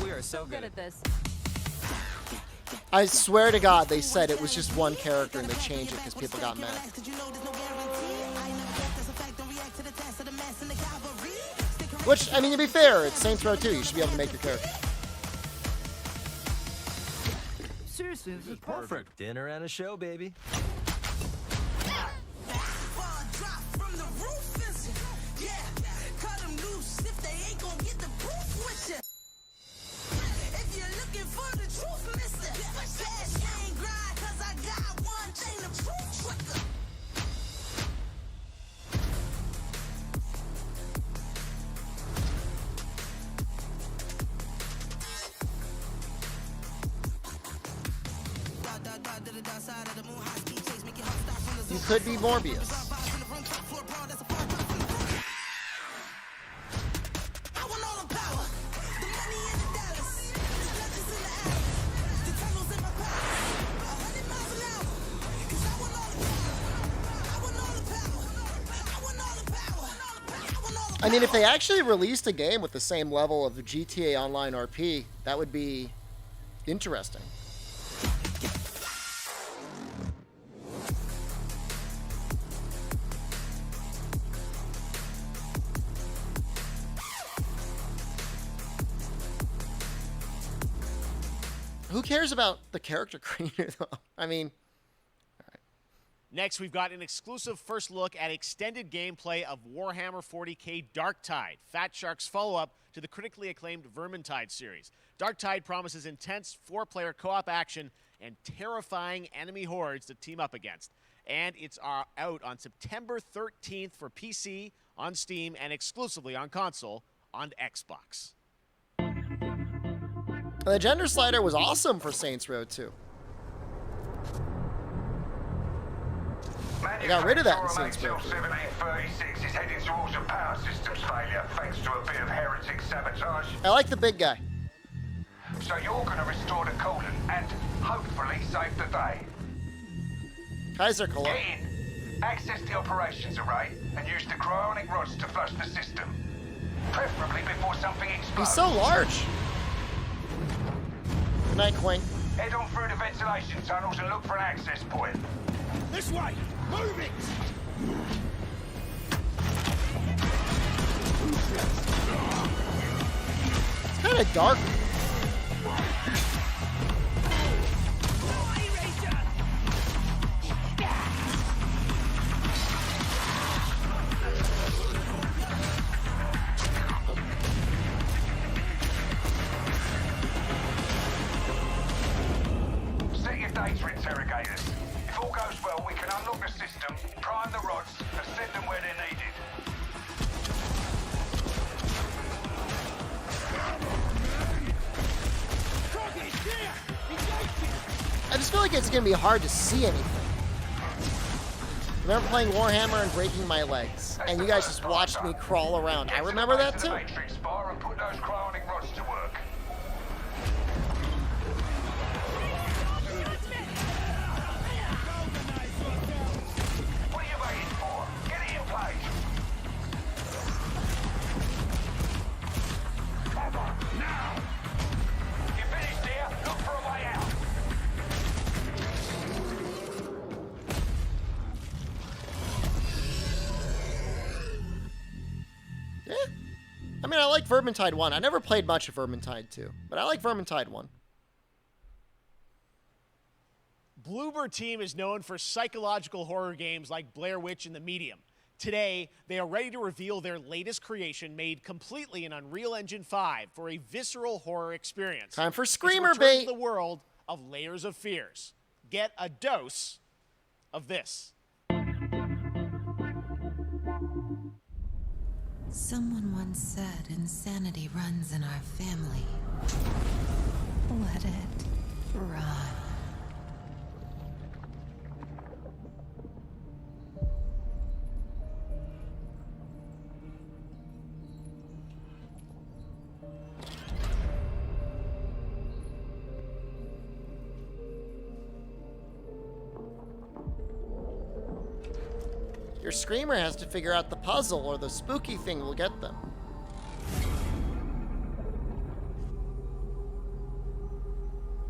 We are so good at this. I swear to God, they said it was just one character and they changed it because people got mad. Which, I mean, to be fair, it's Saints Row 2. You should be able to make your character. Seriously, this is perfect. Dinner and a show, baby. You could be Morbius. I mean, if they actually released a game with the same level of GTA Online RP, that would be interesting. Who cares about the character creator, though? I mean... Next, we've got an exclusive first look at extended gameplay of Warhammer 40k Darktide, Fat Shark's follow-up to the critically acclaimed Vermintide series. Darktide promises intense 4-player co-op action and terrifying enemy hordes to team up against. And it's out on September 13th for PC, on Steam, and exclusively on console on Xbox. The gender slider was awesome for Saints Row 2. They got rid of that in Saints Row 3. 1736 is heading towards a power systems failure thanks to a bit of heretic sabotage. I like the big guy. So you're going to restore the coolant and hopefully save the day. Kaiser Cologne. Get in, access the operations array, and use the cryonic rods to flush the system. Preferably before something explodes. He's so large. Good night, Quinn. Head on through the ventilation tunnels and look for an access point. This way! Move it! It's kind of dark. Set your data interrogators. If all goes well, we can unlock the system, prime the rods, and send them where they're needed. I just feel like it's going to be hard to see anything. I remember playing Warhammer and breaking my legs, and you guys just watched me crawl around. I remember that too. Matrix bar and put those cryonic rods to work. What are you waiting for? Get it in place. Come on, now. You finished here? Look for a way out. Yeah. I mean, I like Vermintide 1. I never played much of Vermintide 2, but I like Vermintide 1. Bloober Team is known for psychological horror games like Blair Witch and The Medium. Today, they are ready to reveal their latest creation made completely in Unreal Engine 5 for a visceral horror experience. Time for It's Screamer returned bait. to the world of Layers of Fears. Get a dose of this. Someone once said insanity runs in our family. Let it run. Your Screamer has to figure out the puzzle, or the spooky thing will get them.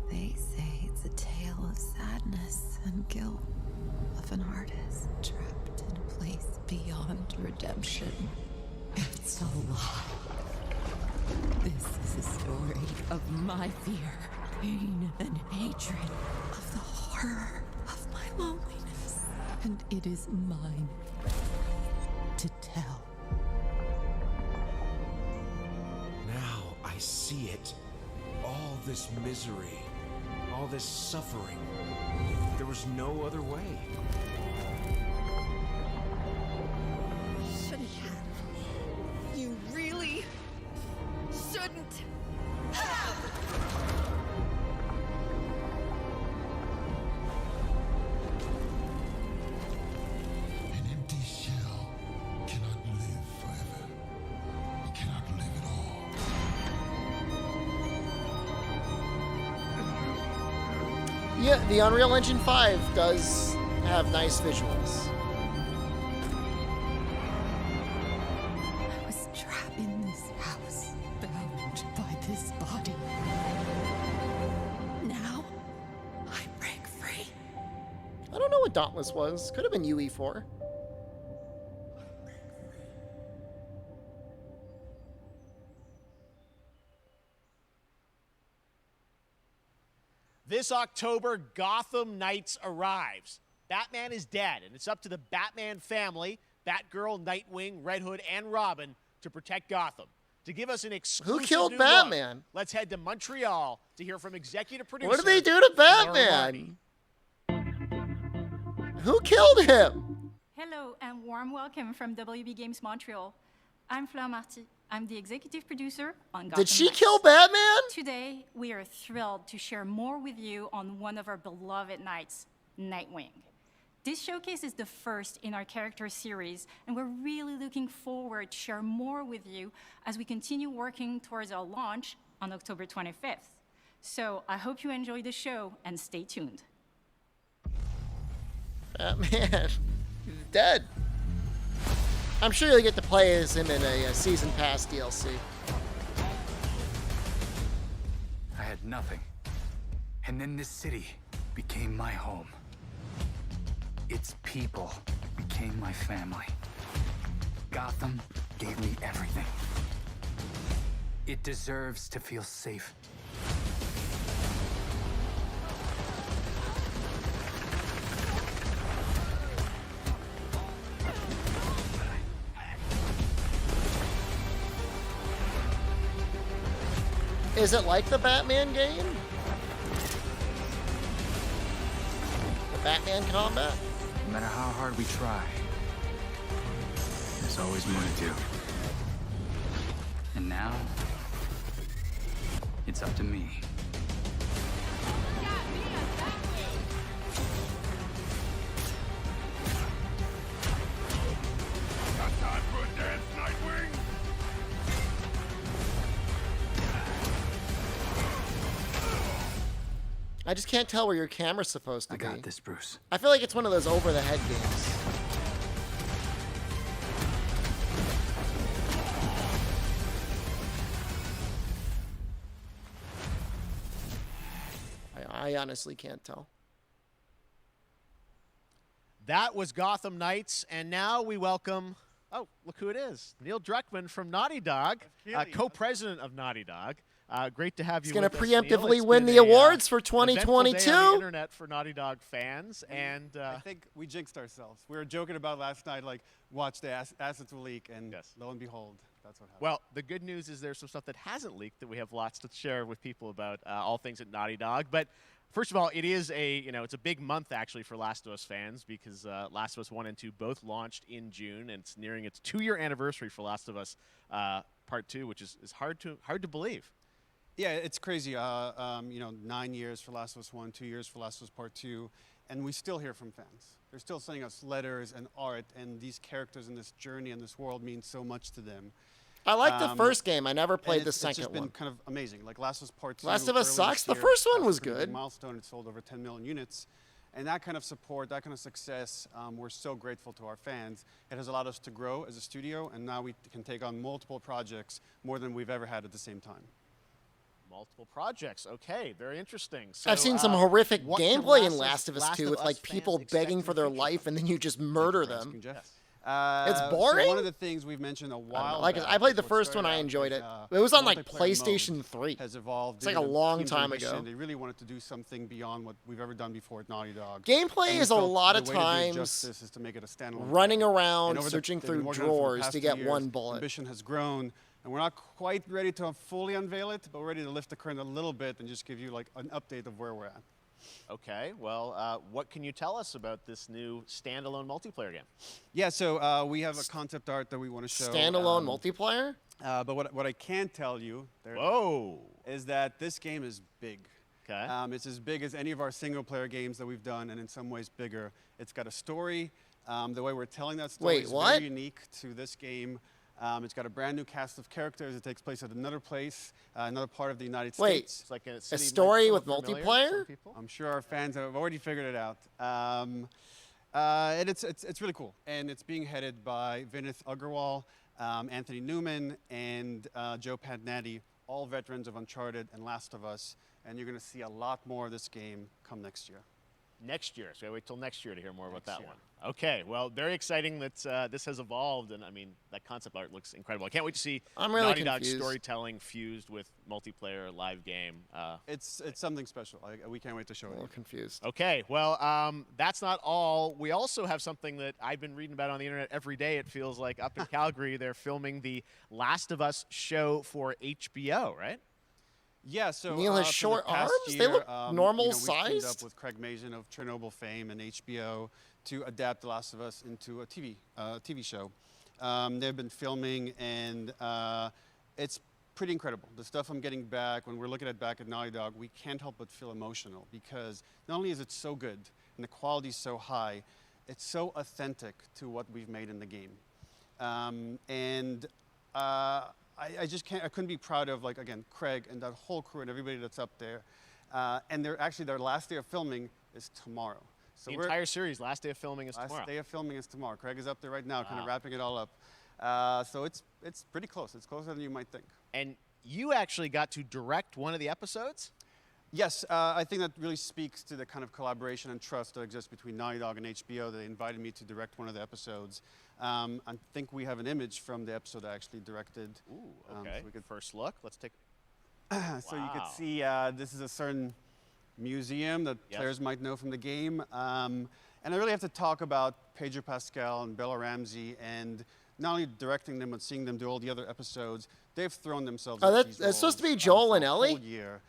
They say it's a tale of sadness and guilt of an artist trapped in a place beyond redemption. It's a lie. This is a story of my fear, pain, and hatred, of the horror of my loneliness. And it is mine to tell. Now I see it. All this misery, all this suffering. There was no other way. Shouldn't have. You really shouldn't have. An empty shell cannot live forever. It cannot live at all. Yeah, the Unreal Engine 5 does have nice visuals. I was trapped in this house, bound by this body. Now, I break free. I don't know what Dauntless was. Could have been UE4. This October, Gotham Knights arrives. Batman is dead, and it's up to the Batman family, Batgirl, Nightwing, Red Hood, and Robin, to protect Gotham. To give us an exclusive Who killed new Batman? look, let's head to Montreal to hear from executive producer. What did they do to Batman? Who killed him? Hello and warm welcome from WB Games Montreal. I'm Fleur Marty. I'm the executive producer on Gotham Did she Knights. kill Batman? Today, we are thrilled to share more with you on one of our beloved knights, Nightwing. This showcase is the first in our character series, and we're really looking forward to share more with you as we continue working towards our launch on October 25th. So I hope you enjoy the show and stay tuned. Batman, he's dead. I'm sure you'll get to play as him in a season pass DLC. I had nothing. And then this city became my home. Its people became my family. Gotham gave me everything. It deserves to feel safe. Is it like the Batman game? The Batman combat? No matter how hard we try, there's always more to do. And now, it's up to me. Got time for a dance, Nightwing? I just can't tell where your camera's supposed to be. I got this, Bruce. I feel like it's one of those over-the-head games. I honestly can't tell. That was Gotham Knights, and now we welcome, oh, look who it is. Neil Druckmann from Naughty Dog, co-president of Naughty Dog. Great to have you. He's going to with us, Neil. preemptively It's win been the a, awards for an eventful day 2022. on the internet for Naughty Dog fans, and I think we jinxed ourselves. We were joking about last night, like, watch the assets will leak, and lo and behold, that's what happened. well, the good news is there's some stuff that hasn't leaked that we have lots to share with people about all things at Naughty Dog. But first of all, it is it's a big month actually for Last of Us fans because Last of Us 1 and 2 both launched in June, and it's nearing its 2-year anniversary for Last of Us Part 2, which is hard to believe. Yeah, it's crazy. 9 years for Last of Us 1, 2 years for Last of Us Part 2, and we still hear from fans. They're still sending us letters and art, and these characters in this journey and this world mean so much to them. I like the first game. I never played the second It's just been one. kind of amazing. Like Last of Us Part 2. Last of Us earlier sucks. this The year, first one that's was a pretty good. big milestone. It sold over 10 million units. And that kind of support, that kind of success, we're so grateful to our fans. It has allowed us to grow as a studio, and now we can take on multiple projects, more than we've ever had at the same time. Multiple projects. Okay, very interesting. So, I've seen some horrific what can gameplay in Last of Us 2 with like fans people expect begging in for the their future? life and then you just murder them. It's So boring. one of the things we've mentioned a while Like back, I played the before it first one, started I out, enjoyed is, it. It was on like multiplayer PlayStation mode 3. Has evolved. It's like They a did long team's time ambition. ago. They really wanted to do something beyond what we've ever done before at Naughty Dog. Gameplay And we is a felt lot the of way to do it times justice is to make it a standalone running title. around, And over searching they've been through working on it for the drawers past to 2 get years. one bullet. Ambition has grown, and we're not quite ready to fully unveil it, but we're ready to lift the curtain a little bit and just give you like an update of where we're at. Okay, well, what can you tell us about this new standalone multiplayer game? Yeah, so we have a concept art that we want to show. Standalone multiplayer? But what I can tell you is that this game is big. Okay. It's as big as any of our single-player games that we've done, and in some ways bigger. It's got a story. The way we're telling that story Wait, is what? very unique to this game. It's got a brand new cast of characters. It takes place at another place, another part of the United Wait, States. it's like a story with multiplayer? I'm sure our fans have already figured it out. And it's really cool. And it's being headed by Vinith Agarwal, Anthony Newman, and Joe Padnatti, all veterans of Uncharted and Last of Us. And you're going to see a lot more of this game come next year. Next year. So I wait till next year to hear more about that one. Okay. Well, very exciting that this has evolved, and I mean that concept art looks incredible. I can't wait to see I'm really Naughty Dog's confused. storytelling fused with multiplayer live game. It's something special. We can't wait to show it. I'm confused. Okay. Well, that's not all. We also have something that I've been reading about on the internet every day. It feels like up in Calgary, they're filming the Last of Us show for HBO, right? Yeah, so Neil has for the short past arms? They year, look normal we've teamed sized? up with Craig Mazin of Chernobyl fame and HBO to adapt The Last of Us into a TV show. They've been filming, and it's pretty incredible. The stuff I'm getting back, when we're looking at back at Naughty Dog, we can't help but feel emotional because not only is it so good and the quality is so high, it's so authentic to what we've made in the game. I just can't. I couldn't be proud of, like, again, Craig and that whole crew and everybody that's up there. And their last day of filming is tomorrow. So The entire series, last day of filming is tomorrow. Last day of filming is tomorrow. Craig is up there right now, kind of wrapping it all up. So it's pretty close. It's closer than you might think. And you actually got to direct one of the episodes? Yes, I think that really speaks to the kind of collaboration and trust that exists between Naughty Dog and HBO. They invited me to direct one of the episodes. I think we have an image from the episode I actually directed. Ooh, okay. So we could first look. Let's take. So you could see this is a certain museum that players might know from the game. And I really have to talk about Pedro Pascal and Bella Ramsey, and not only directing them but seeing them do all the other episodes. They've thrown themselves. Oh, at these that's supposed to be roles, Joel for and a Ellie? whole year.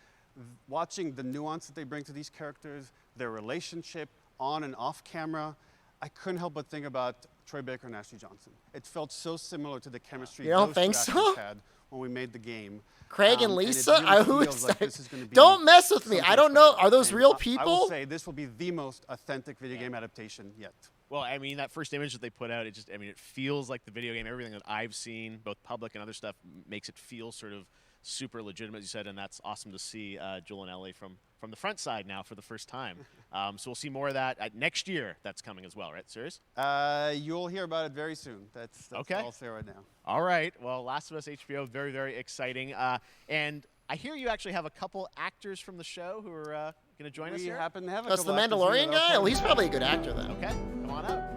Watching the nuance that they bring to these characters, their relationship on and off camera, I couldn't help but think about Troy Baker and Ashley Johnson. It felt so similar to the chemistry You don't those two think actors so? had when we made the game. Craig and it Lisa? really I feels was like this is gonna be don't mess with me. I something don't know. special. Are those And real I will people? say this will be the most authentic video game adaptation yet. Well, I mean, that first image that they put out, it feels like the video game. Everything that I've seen, both public and other stuff, makes it feel sort of super legitimate, as you said, and that's awesome to see Joel and Ellie from the front side now for the first time. So we'll see more of that next year. That's coming as well, right? Serious? You'll hear about it very soon. That's okay. all I'll say right now. All right. Well, Last of Us HBO, very, very exciting. And I hear you actually have a couple actors from the show who are going to join us We here. happen to have a That's the couple actors here Mandalorian that are guy? part Oh, of he's it. probably a good actor then. Okay, come on up.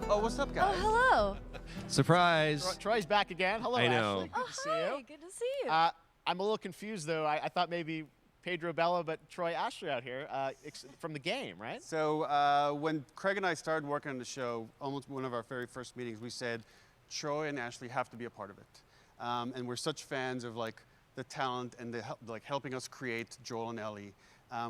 Oh, what's up, guys? Hello. Surprise. Troy's back again. Hello, I know. Ashley. Good to see you. Good to see you. I'm a little confused, though. I thought maybe Pedro Bella, but Troy Ashley out here from the game, right? So when Craig and I started working on the show, almost one of our very first meetings, we said Troy and Ashley have to be a part of it. And we're such fans of like the talent and the helping us create Joel and Ellie.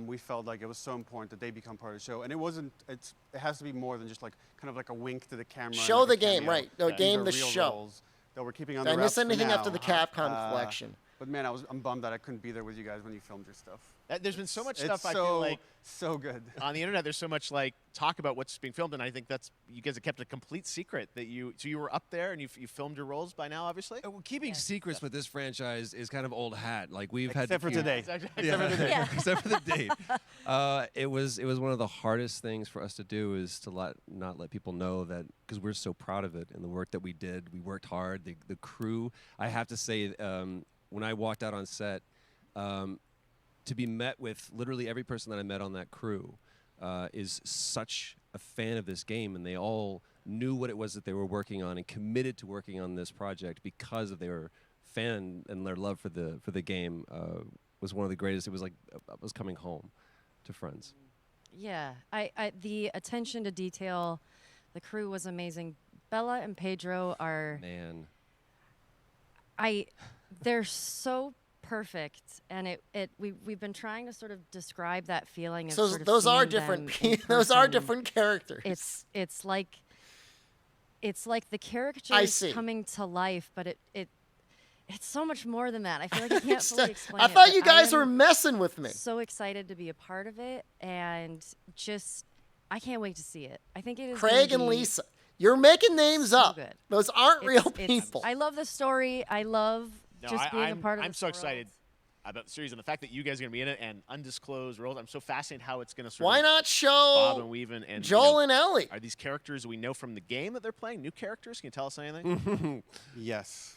We felt like it was so important that they become part of the show. And it has to be more than just like kind of like a wink to the camera. Show and like the a game, cameo. right. No, These game are the real show. roles that we're keeping on Did the I miss wraps for anything after now. the Capcom collection? But man, I'm bummed that I couldn't be there with you guys when you filmed your stuff. There's been so much It's stuff I feel like so good on the internet. There's so much like talk about what's being filmed, and I think that's you guys have kept a complete secret that you were up there and you filmed your roles by now, obviously. Well, keeping secrets with this franchise is kind of old hat. Like we've Except had for today. Except for today. Except for the date. It was one of the hardest things for us to do is to not let people know that because we're so proud of it and the work that we did. We worked hard. The crew. I have to say, when I walked out on set. To be met with literally every person that I met on that crew is such a fan of this game, and they all knew what it was that they were working on and committed to working on this project because of their fan and their love for the game was one of the greatest. It was like I was coming home to friends. Yeah, the attention to detail, the crew was amazing. Bella and Pedro are they're so perfect, and we've been trying to sort of describe that feeling. Of So sort of those are seeing different. them in Those are person. different characters. It's like the characters see. coming to life, but it's so much more than that. I feel like I can't fully explain I it. thought but you guys am were messing with me. So excited to be a part of it, and just I can't wait to see it. I think it is Craig gonna and be Lisa. You're making names so up. good. Those aren't real It's- people. I love the story. I love just being a part of I'm this so world. excited about the series and the fact that you guys are going to be in it and undisclosed roles. I'm so fascinated how it's going to sort Why of not show Bob and Weave and Joel and Ellie? Are these characters we know from the game that they're playing? New characters? Can you tell us anything? Yes.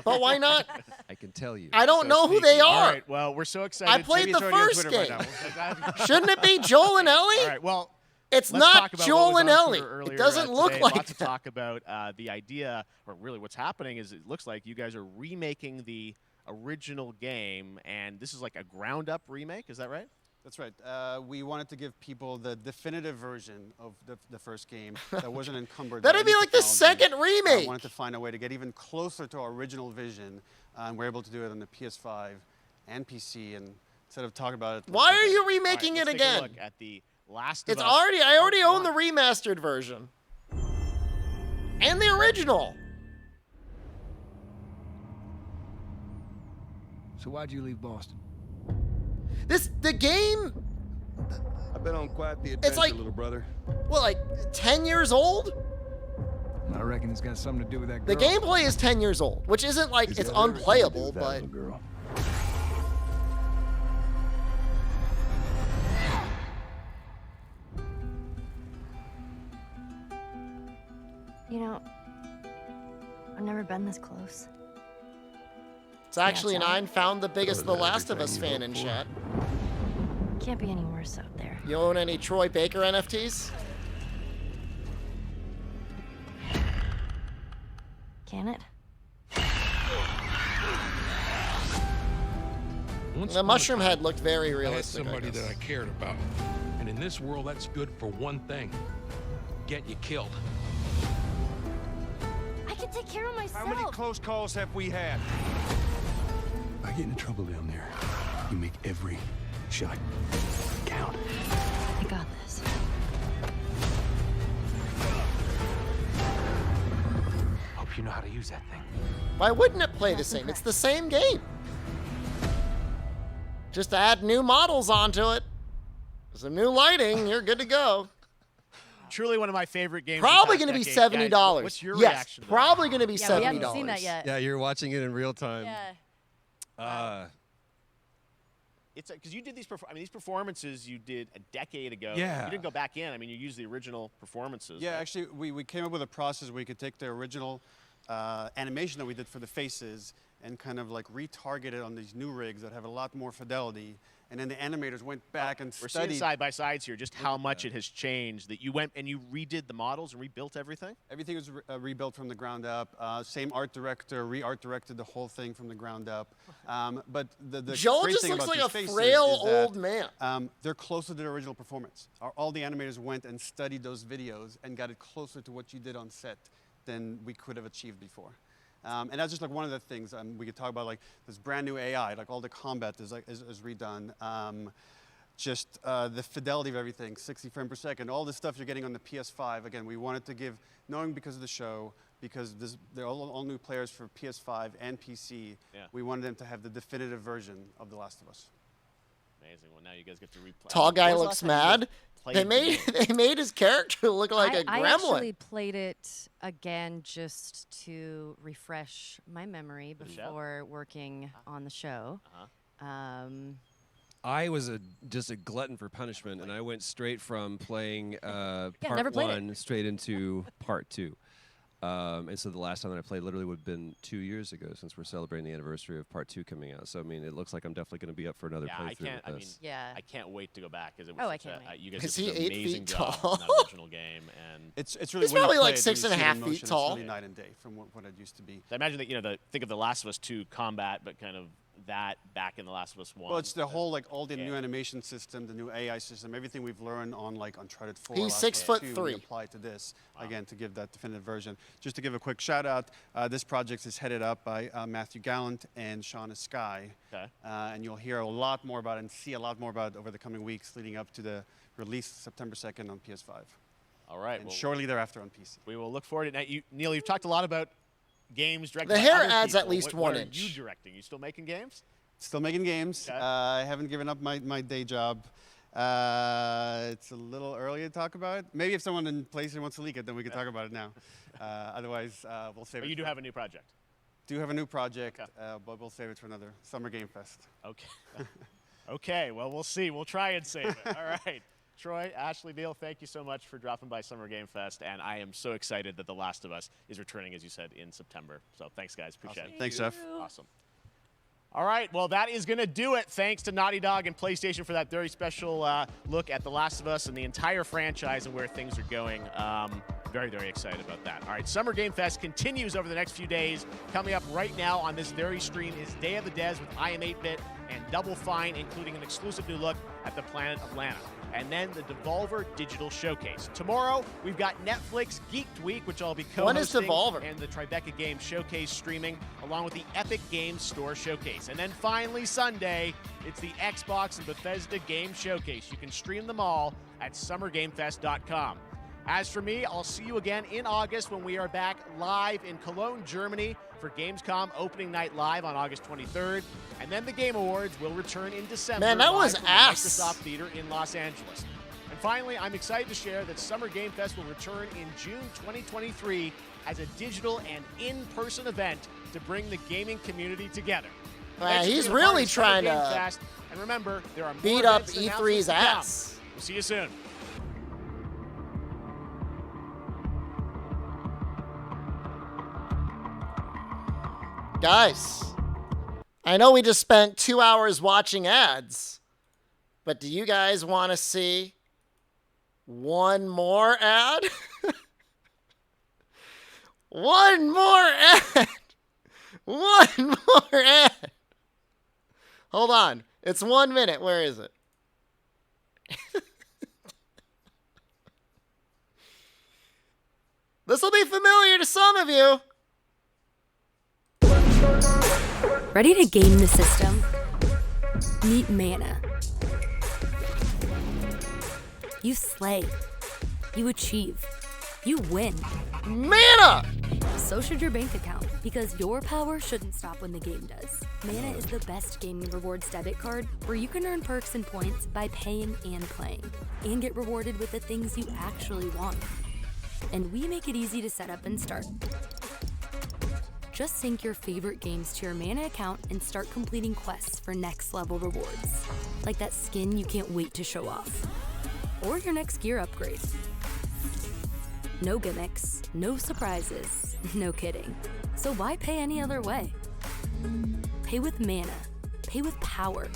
But why not? I can tell you. I don't So know who sneaky. they All are. right, well, we're so excited. I played Maybe the it's already on first Twitter game. by now. Shouldn't it be Joel and Ellie? All right, well, It's let's not talk about Joel what was and on Ellie. Twitter earlier, It doesn't look today. like Lots of that. talk about the idea, or really what's happening is it looks like you guys are remaking the original game, and this is like a ground-up remake. Is that right? That's right. We wanted to give people the definitive version of the first game that wasn't encumbered. by That'd be any like the technology. second remake. Wanted to find a way to get even closer to our original vision, and we're able to do it on the PS5 and PC. And instead of talking about it, Why are you remaking All right, it let's take a again? look at the Last of It's Us already. I already Part own the 1. remastered version and the original. So why'd you leave Boston? The game. I've been on quite the It's adventure, like- little brother. Well, like 10 years old. I reckon it's got something to do with that The girl. gameplay is 10 years old, which isn't like it's unplayable, but girl. You know, I've never been this close. it's actually outside. nine found the biggest Oh, The is that Last of Us everything fan you in hope for? chat. Can't be any worse out there. You own any Troy Baker NFTs? Can it? Once The upon a mushroom time, head looked very I had realistic. somebody I guess. that I cared about. And in this world, that's good for one thing. Get you killed. I can take care of myself. How many close calls have we had? If I get into trouble down there, you make every shot count. I got this. Hope you know how to use that thing. Why wouldn't it play the same? It's the same game. Just add new models onto it. Some new lighting, you're good to go. Truly one of my favorite games. Probably going to be $70. Guys, what's your yes, reaction to that? probably going to be Yeah, $70. we haven't seen that yet. Yeah, you're watching it in real time. Yeah. It's because you did these. These performances you did a decade ago. Yeah. You didn't go back in. I mean, you used the original performances. Yeah, right? actually, we came up with a process where we could take the original animation that we did for the faces and kind of like retarget it on these new rigs that have a lot more fidelity. And then the animators went back and We're studied. seeing side by sides here, just how much it has changed. That you went and you redid the models and rebuilt everything. Everything was rebuilt from the ground up. Same art director, re-art directed the whole thing from the ground up. But the Joel great just thing looks about like these a faces frail is that, old man. They're closer to the original performance. All the animators went and studied those videos and got it closer to what you did on set than we could have achieved before. And that's just like one of the things we could talk about, like this brand new AI, like all the combat is redone. Just the fidelity of everything, 60 frames per second, all the stuff you're getting on the PS5. Again, we wanted to give, knowing because of the show, because they're all new players for PS5 and PC, we wanted them to have the definitive version of The Last of Us. Amazing. Well, now you guys get to replay. Tall guy When was the looks last time you mad. played They the made game? they made his character look like a I gremlin. actually played it again just to refresh my memory the show? before working on the show. I was just a glutton for punishment, and I went straight from playing never part played it. 1 straight into part 2. And so the last time that I played literally would have been 2 years ago, since we're celebrating the anniversary of part 2 coming out. So I mean, it looks like I'm definitely going to be up for another Yeah, playthrough I can't. with I this. mean, I can't wait to go back because it Oh, was. I such can't a, wait. you guys Is did he an 8 amazing feet job tall? in that original game, and It's really He's when you probably play like it, 6 when and you a see it half in feet motion, tall. It's really night and day from what it used to be. I imagine that think of The Last of Us 2 combat, but kind of that back in The Last of Us 1. Well, it's the whole, like, all the new animation system, the new AI system, everything we've learned on, like, Uncharted 4. He's Last of Us 2, 6'3". we apply to this, again, to give that definitive version. Just to give a quick shout out, this project is headed up by Matthew Gallant and Shauna Skye. Okay. And you'll hear a lot more about it and see a lot more about it over the coming weeks leading up to the release September 2nd on PS5. All right. And well, shortly thereafter on PC. we will look forward to it. Now, Neil, you've talked a lot about games directed. The by hair other adds people. at least What 1 are inch. you directing? You still making games? Still making games. Okay. I haven't given up my day job. It's a little early to talk about it. Maybe if someone in PlayStation wants to leak it, then we can talk about it now. Otherwise, we'll save it. But you do have a new project. Do have a new project, but we'll save it for another Summer Game Fest. Okay. Okay. Well, we'll see. We'll try and save it. All right. Troy, Ashley, Neil, thank you so much for dropping by Summer Game Fest, and I am so excited that The Last of Us is returning, as you said, in September. So thanks, guys. Appreciate Awesome. it. Thanks, Jeff. Awesome. All right, well, that is going to do it. Thanks to Naughty Dog and PlayStation for that very special look at The Last of Us and the entire franchise and where things are going. Very, very excited about that. All right, Summer Game Fest continues over the next few days. Coming up right now on this very stream is Day of the Des with I Am 8-Bit and Double Fine, including an exclusive new look at the planet Atlanta. And then the Devolver Digital Showcase. Tomorrow, we've got Netflix Geeked Week, which I'll be co-hosting. When is Devolver? And the Tribeca Games Showcase streaming, along with the Epic Games Store Showcase. And then finally, Sunday, it's the Xbox and Bethesda Game Showcase. You can stream them all at summergamefest.com. As for me, I'll see you again in August when we are back live in Cologne, Germany for Gamescom Opening Night Live on August 23rd. And then the Game Awards will return in December. Man, that was live from ass. the Microsoft Theater in Los Angeles. And finally, I'm excited to share that Summer Game Fest will return in June 2023 as a digital and in-person event to bring the gaming community together. He's really trying to Fest. And remember, there are more beat up events and E3's announcements to come. ass. We'll see you soon. Guys, I know we just spent 2 hours watching ads, but do you guys want to see one more ad? One more ad! One more ad! Hold on. It's 1 minute. Where is it? This will be familiar to some of you. Ready to game the system? Meet Mana. You slay. You achieve. You win. Mana! So should your bank account, because your power shouldn't stop when the game does. Mana is the best gaming rewards debit card where you can earn perks and points by paying and playing, and get rewarded with the things you actually want. And we make it easy to set up and start. Just sync your favorite games to your Mana account and start completing quests for next level rewards. Like that skin you can't wait to show off. Or your next gear upgrade. No gimmicks, no surprises, no kidding. So why pay any other way? Pay with Mana. Pay with power.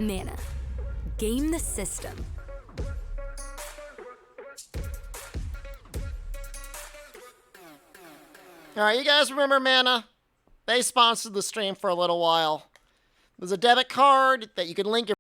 Mana. Game the system. All right, you guys remember Mana? They sponsored the stream for a little while. There's a debit card that you can link your